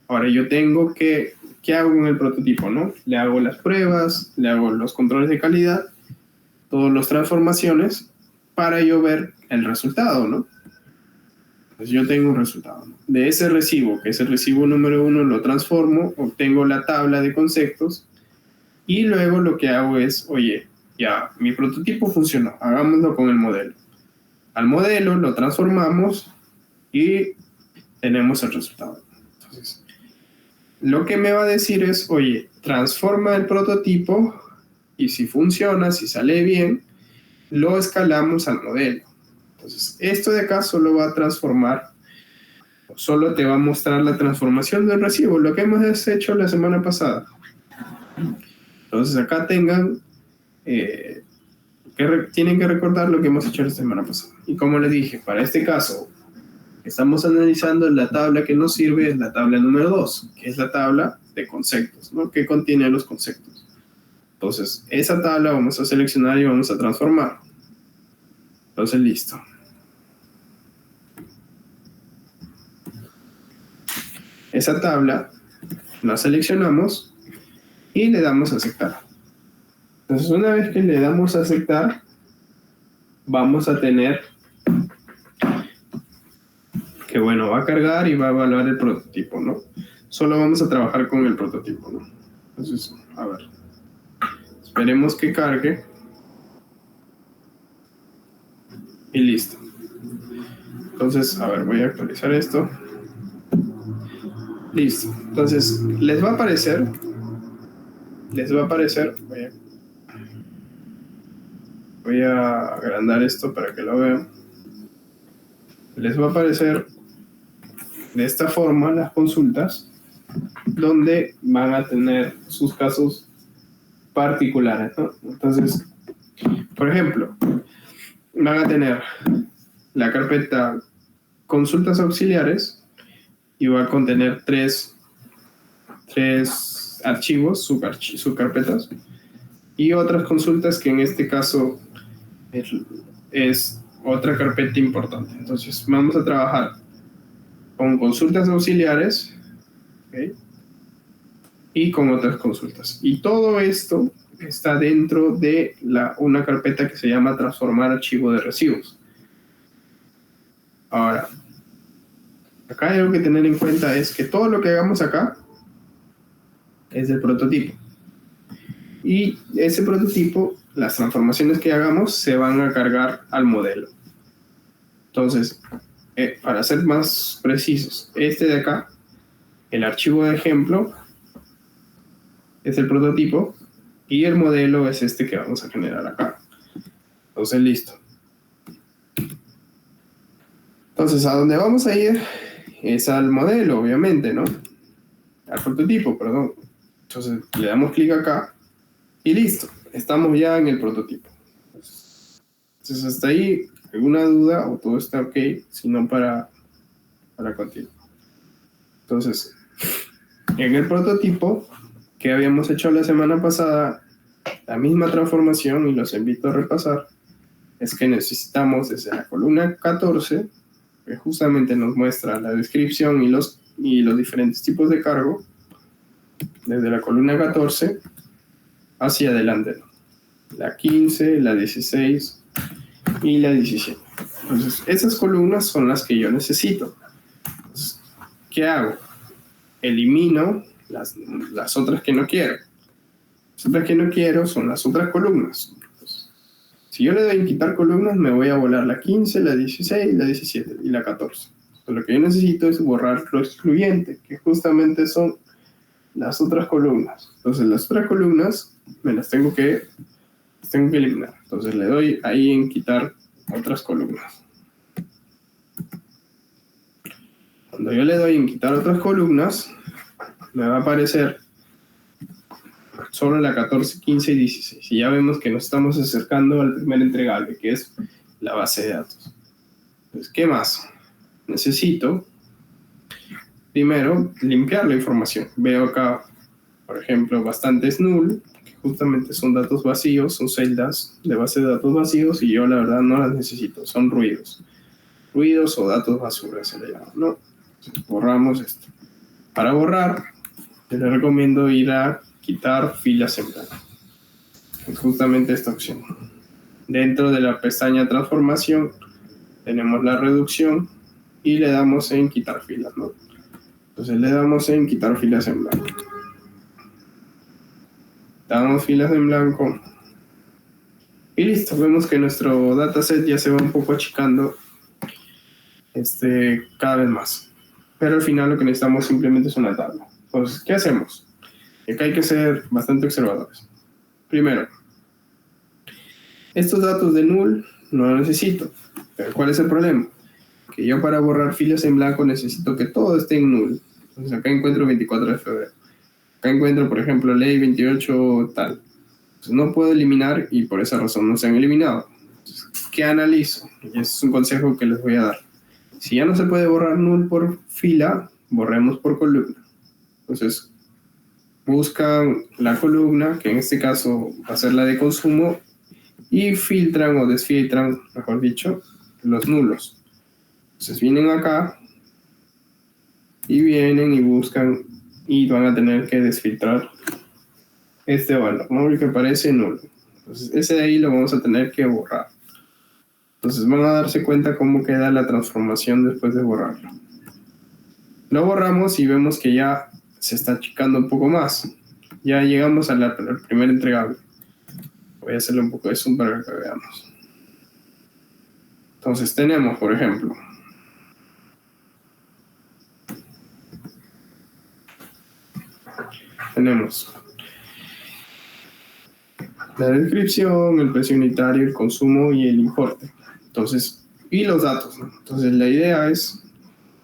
Ahora yo tengo que, ¿qué hago con el prototipo, no? Le hago las pruebas, le hago los controles de calidad, todas las transformaciones, para yo ver el resultado, ¿no? Pues yo tengo un resultado, ¿no? De ese recibo, que es el recibo número 1, lo transformo, obtengo la tabla de conceptos y luego lo que hago es, oye, ya, mi prototipo funcionó, hagámoslo con el modelo. Al modelo lo transformamos y tenemos el resultado. Entonces, lo que me va a decir es, oye, transforma el prototipo y si funciona, si sale bien, lo escalamos al modelo. Entonces, esto de acá solo va a transformar, solo te va a mostrar la transformación del recibo, lo que hemos hecho la semana pasada. Entonces, acá tienen que recordar lo que hemos hecho la semana pasada. Y como les dije, para este caso, estamos analizando la tabla que nos sirve, es la tabla número 2, que es la tabla de conceptos, ¿no? Que contiene los conceptos. Entonces, esa tabla vamos a seleccionar y vamos a transformar. Entonces, listo. Esa tabla la seleccionamos y le damos a aceptar. Entonces, una vez que le damos a aceptar, vamos a tener que, bueno, va a cargar y va a evaluar el prototipo, ¿no? Solo vamos a trabajar con el prototipo, ¿no? Entonces, a ver. Esperemos que cargue. Y listo. Entonces, a ver, voy a actualizar esto. Listo. Entonces, les va a aparecer. Voy a agrandar esto para que lo vean. Les va a aparecer de esta forma las consultas, donde van a tener sus casos particulares, ¿no? Entonces, por ejemplo, van a tener la carpeta consultas auxiliares y va a contener tres archivos, subcarpetas, y otras consultas que en este caso es otra carpeta importante. Entonces vamos a trabajar con consultas auxiliares, ¿okay? Y con otras consultas. Y todo esto está dentro de una carpeta que se llama transformar archivo de recibos. Ahora, acá hay algo que tener en cuenta, es que todo lo que hagamos acá es del prototipo. Y ese prototipo, las transformaciones que hagamos se van a cargar al modelo. Entonces, para ser más precisos, este de acá, el archivo de ejemplo, es el prototipo y el modelo es este que vamos a generar acá. Entonces, listo. Entonces, a dónde vamos a ir es al modelo, obviamente, ¿no? Al prototipo, perdón. Entonces le damos clic acá y listo, estamos ya en el prototipo. Entonces hasta ahí, ¿alguna duda o todo está ok? Si no, para continuar. Entonces, en el prototipo que habíamos hecho la semana pasada, la misma transformación, y los invito a repasar, es que necesitamos desde la columna 14, que justamente nos muestra la descripción y los diferentes tipos de cargo, desde la columna 14 hacia adelante, ¿no? La 15, la 16 y la 17. Entonces, esas columnas son las que yo necesito. Entonces, ¿qué hago? Elimino las otras que no quiero. Las otras que no quiero son las otras columnas. Entonces, si yo le doy en quitar columnas, me voy a volar la 15, la 16, la 17 y la 14. Entonces, lo que yo necesito es borrar lo excluyente, que justamente son las otras columnas. Entonces, las otras columnas me las tengo que eliminar. Entonces, le doy ahí en quitar otras columnas. Cuando yo le doy en quitar otras columnas, me va a aparecer solo la 14, 15 y 16. Y ya vemos que nos estamos acercando al primer entregable, que es la base de datos. Entonces, ¿qué más? Necesito, primero, limpiar la información. Veo acá, por ejemplo, bastantes null, que justamente son datos vacíos, son celdas de base de datos vacíos, y yo la verdad no las necesito, son ruidos. Ruidos o datos basura se le llama, ¿no? Entonces, borramos esto. Para borrar, yo les recomiendo ir a quitar filas en blanco. Es justamente esta opción. Dentro de la pestaña transformación tenemos la reducción y le damos en quitar filas, ¿no? Entonces le damos en quitar filas en blanco. Damos filas en blanco y listo. Vemos que nuestro dataset ya se va un poco achicando cada vez más. Pero al final lo que necesitamos simplemente es una tabla. Entonces, ¿qué hacemos? Acá hay que ser bastante observadores. Primero, estos datos de null no los necesito. Pero ¿cuál es el problema? Que yo para borrar filas en blanco necesito que todo esté en null. Entonces acá encuentro 24 de febrero. Acá encuentro, por ejemplo, ley 28 tal. Entonces no puedo eliminar y por esa razón no se han eliminado. Entonces, ¿qué analizo? Y ese es un consejo que les voy a dar. Si ya no se puede borrar null por fila, borremos por columna. Entonces, buscan la columna, que en este caso va a ser la de consumo, y filtran o desfiltran, mejor dicho, los nulos. Entonces vienen acá y vienen y buscan y van a tener que desfiltrar este valor, ¿no? El que parece nulo. Entonces ese de ahí lo vamos a tener que borrar. Entonces van a darse cuenta cómo queda la transformación después de borrarlo. Lo borramos y vemos que ya se está achicando un poco más. Ya llegamos al primer entregable. Voy a hacerle un poco de zoom para que veamos. Entonces tenemos, por ejemplo, tenemos la descripción, el precio unitario, el consumo y el importe. Entonces, y los datos, ¿no? Entonces la idea es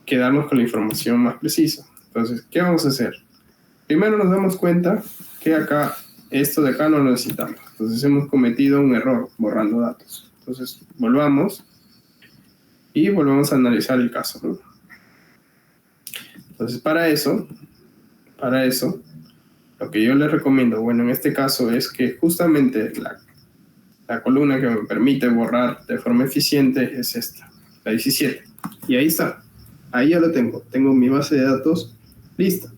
quedarnos con la información más precisa. Entonces, ¿qué vamos a hacer? Primero nos damos cuenta que acá, esto de acá no lo necesitamos. Entonces hemos cometido un error borrando datos. Entonces volvamos y volvemos a analizar el caso, ¿no? Entonces para eso, lo que yo les recomiendo, bueno, en este caso es que justamente la columna que me permite borrar de forma eficiente es esta, la 17. Y ahí está. Ahí ya lo tengo. Tengo mi base de datos lista.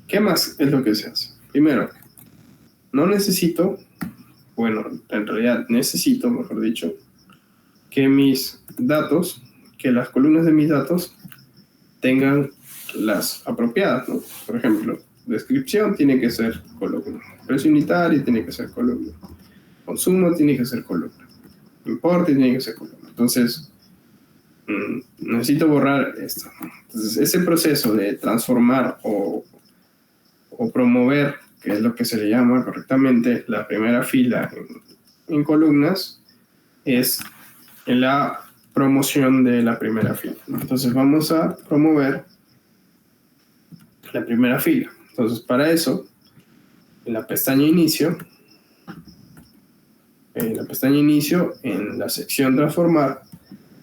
¿Qué más es lo que se hace? Primero, no necesito, bueno, en realidad necesito, mejor dicho, que mis datos, que las columnas de mis datos tengan las apropiadas, ¿no? Por ejemplo, descripción tiene que ser columna, precio unitario tiene que ser columna, consumo tiene que ser columna, importe tiene que ser columna. Entonces, necesito borrar esto. Entonces, ese proceso de transformar o promover, que es lo que se le llama correctamente, la primera fila en columnas, es en la promoción de la primera fila. Entonces vamos a promover la primera fila. Entonces para eso, en la pestaña inicio, en la sección transformar,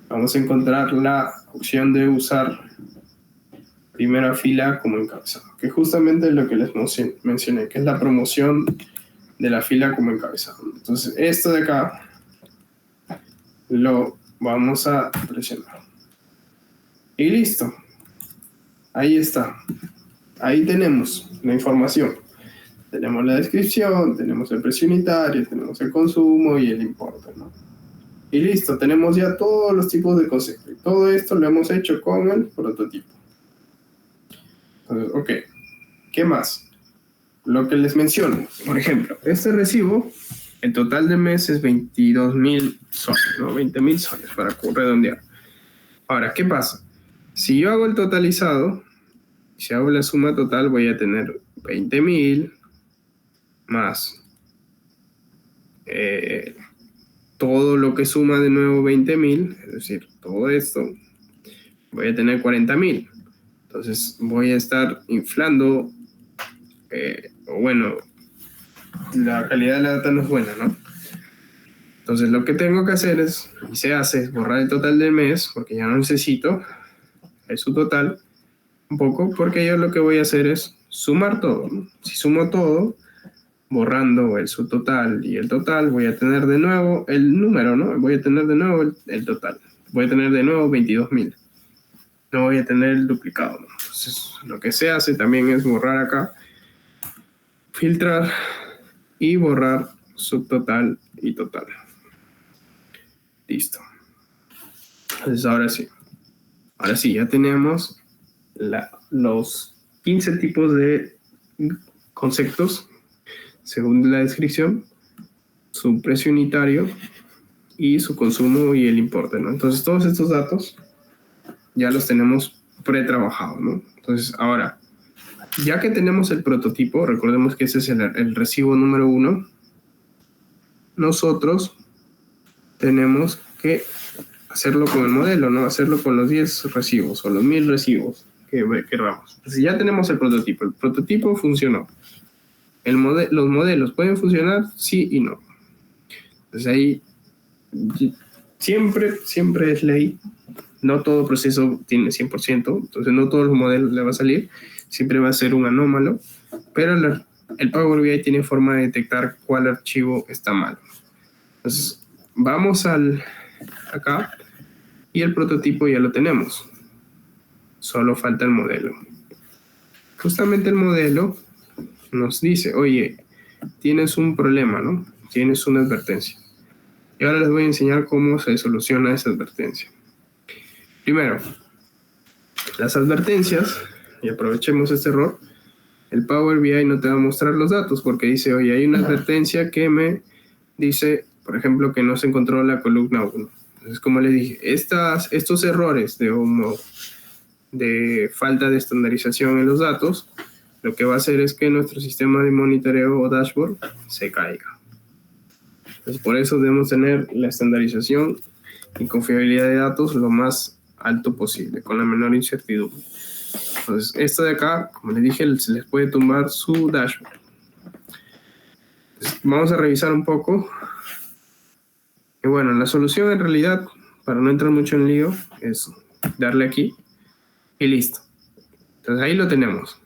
vamos a encontrar la opción de usar primera fila como encabezado, que justamente es lo que les mencioné, que es la promoción de la fila como encabezado. Entonces esto de acá lo vamos a presionar. Y listo. Ahí está. Ahí tenemos la información. Tenemos la descripción, tenemos el precio unitario, tenemos el consumo y el importe, ¿no? Y listo, tenemos ya todos los tipos de concepto. Y todo esto lo hemos hecho con el prototipo. Entonces, ok. ¿Qué más? Lo que les menciono. Por ejemplo, este recibo, el total de mes es 22.000 soles, ¿no? 20.000 soles para redondear. Ahora, ¿qué pasa? Si yo hago el totalizado, si hago la suma total, voy a tener 20.000 más todo lo que suma de nuevo 20.000, es decir, todo esto, voy a tener 40.000. Entonces voy a estar inflando, o bueno, la calidad de la data no es buena, ¿no? Entonces lo que tengo que hacer es, y se hace, es borrar el total del mes, porque ya no necesito, es su total, un poco, porque yo lo que voy a hacer es sumar todo, ¿no? Si sumo todo, borrando el subtotal y el total, voy a tener de nuevo el número, ¿no? Voy a tener de nuevo el total. Voy a tener de nuevo 22.000. No voy a tener el duplicado, ¿no? Entonces, lo que se hace también es borrar acá, filtrar y borrar subtotal y total. Listo. Entonces, ahora sí. Ahora sí, ya tenemos los 15 tipos de conceptos según la descripción, su precio unitario y su consumo y el importe, ¿no? Entonces todos estos datos ya los tenemos pretrabajados, ¿no? Entonces ahora, ya que tenemos el prototipo, recordemos que ese es el recibo número 1, nosotros tenemos que hacerlo con el modelo, ¿no? Hacerlo con los 10 recibos o los 1000 recibos que queramos. Entonces ya tenemos el prototipo funcionó. Los modelos pueden funcionar, sí y no. Entonces ahí siempre es ley. No todo proceso tiene 100%, entonces no todos los modelos le va a salir. Siempre va a ser un anómalo, pero el Power BI tiene forma de detectar cuál archivo está mal. Entonces vamos acá y el prototipo ya lo tenemos. Solo falta el modelo. Justamente el modelo nos dice, oye, tienes un problema, ¿no? Tienes una advertencia. Y ahora les voy a enseñar cómo se soluciona esa advertencia. Primero, las advertencias, y aprovechemos este error, el Power BI no te va a mostrar los datos porque dice, oye, hay una advertencia que me dice, por ejemplo, que no se encontró la columna 1. Entonces, como les dije, estos errores de falta de estandarización en los datos, lo que va a hacer es que nuestro sistema de monitoreo o dashboard se caiga. Entonces, por eso debemos tener la estandarización y confiabilidad de datos lo más alto posible, con la menor incertidumbre. Entonces, esto de acá, como les dije, se les puede tumbar su dashboard. Entonces, vamos a revisar un poco. Y bueno, la solución en realidad, para no entrar mucho en lío, es darle aquí y listo. Entonces, ahí lo tenemos.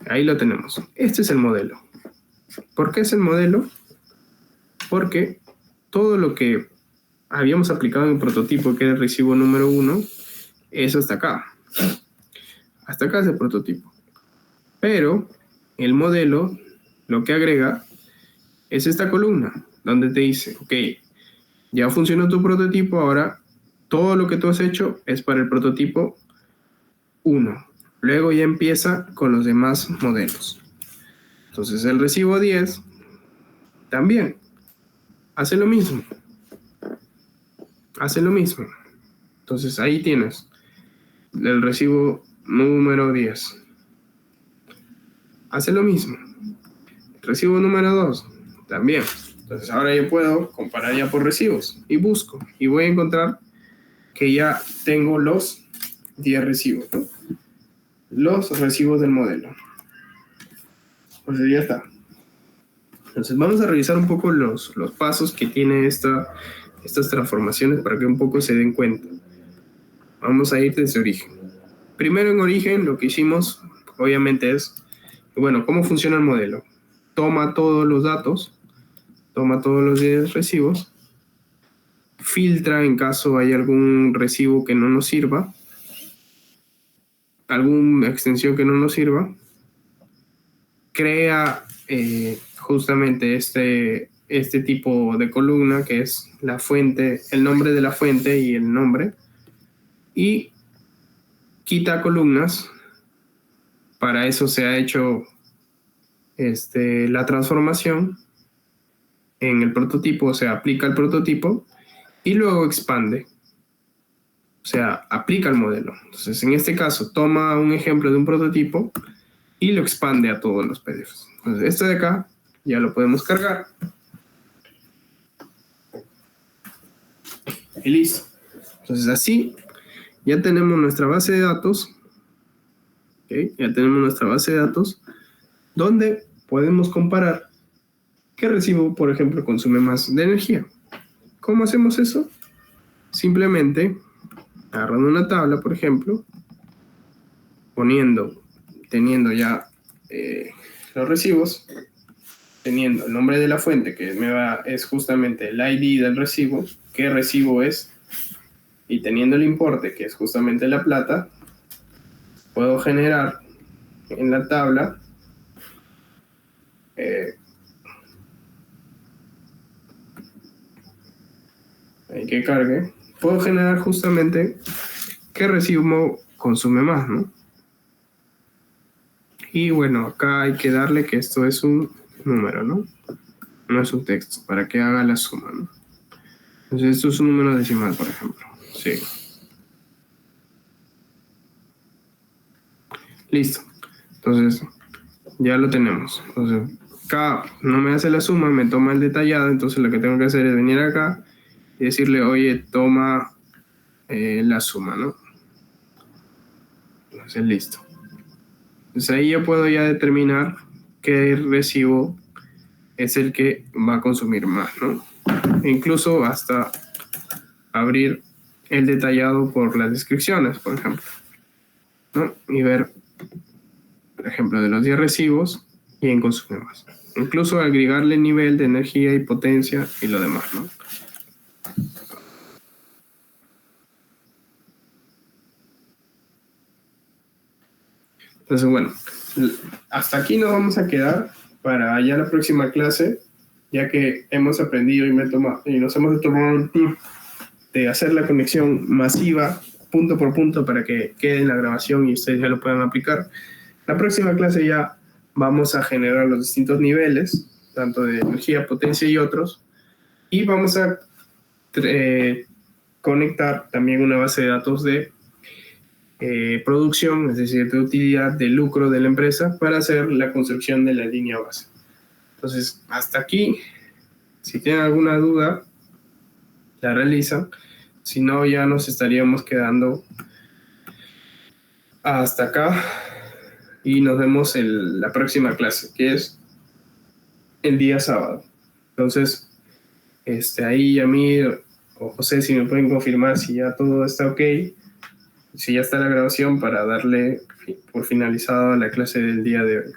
Ahí lo tenemos. Este es el modelo. ¿Por qué es el modelo? Porque todo lo que habíamos aplicado en el prototipo, que era el recibo número 1, es hasta acá. Hasta acá es el prototipo. Pero el modelo lo que agrega es esta columna, donde te dice, ok, ya funcionó tu prototipo, ahora todo lo que tú has hecho es para el prototipo 1. Luego ya empieza con los demás modelos. Entonces el recibo 10 también hace lo mismo. Hace lo mismo. Entonces ahí tienes el recibo número 10. Hace lo mismo. El recibo número 2 también. Entonces ahora yo puedo comparar ya por recibos y busco y voy a encontrar que ya tengo los 10 recibos, ¿no? Los recibos del modelo. Pues ya está. Entonces vamos a revisar un poco los pasos que tiene estas transformaciones para que un poco se den cuenta. Vamos a ir desde origen. Primero en origen lo que hicimos obviamente es, bueno, ¿cómo funciona el modelo? Toma todos los datos, toma todos los 10 recibos, filtra en caso hay algún recibo que no nos sirva, alguna extensión que no nos sirva, crea justamente este tipo de columna que es la fuente, el nombre de la fuente y el nombre, y quita columnas. Para eso se ha hecho la transformación en el prototipo, o sea, aplica el prototipo y luego expande, o sea, aplica el modelo. Entonces, en este caso, toma un ejemplo de un prototipo y lo expande a todos los PDFs. Entonces, este de acá ya lo podemos cargar. Y listo. Entonces, así ya tenemos nuestra base de datos. ¿Okay? Ya tenemos nuestra base de datos donde podemos comparar qué recibo, por ejemplo, consume más de energía. ¿Cómo hacemos eso? Simplemente agarrando una tabla, por ejemplo, teniendo ya los recibos, teniendo el nombre de la fuente, que es justamente el ID del recibo, qué recibo es, y teniendo el importe, que es justamente la plata, puedo generar en la tabla hay que cargue, puedo generar justamente qué recibo consume más, ¿no? Y bueno, acá hay que darle que esto es un número, ¿no? No es un texto, para que haga la suma, ¿no? Entonces esto es un número decimal, por ejemplo. Sí. Listo. Entonces, ya lo tenemos. Entonces, acá no me hace la suma, me toma el detallado, entonces lo que tengo que hacer es venir acá y decirle, oye, toma la suma, ¿no? Entonces, listo. Entonces ahí yo puedo ya determinar qué recibo es el que va a consumir más, ¿no? E incluso hasta abrir el detallado por las descripciones, por ejemplo, ¿no? Y ver, por ejemplo, de los 10 recibos, quién consume más. Incluso agregarle nivel de energía y potencia y lo demás, ¿no? Entonces, bueno, hasta aquí nos vamos a quedar para ya la próxima clase, ya que hemos aprendido y nos hemos tomado un tip de hacer la conexión masiva punto por punto para que quede en la grabación y ustedes ya lo puedan aplicar. La próxima clase ya vamos a generar los distintos niveles, tanto de energía, potencia y otros, y vamos a conectar también una base de datos de producción, es decir, de utilidad, de lucro de la empresa para hacer la construcción de la línea base. Entonces, hasta aquí, si tienen alguna duda, la realizan. Si no, ya nos estaríamos quedando hasta acá y nos vemos en la próxima clase, que es el día sábado. Entonces, ahí Yamir o José, si me pueden confirmar si ya todo está ok, si ya está la grabación para darle por finalizada la clase del día de hoy.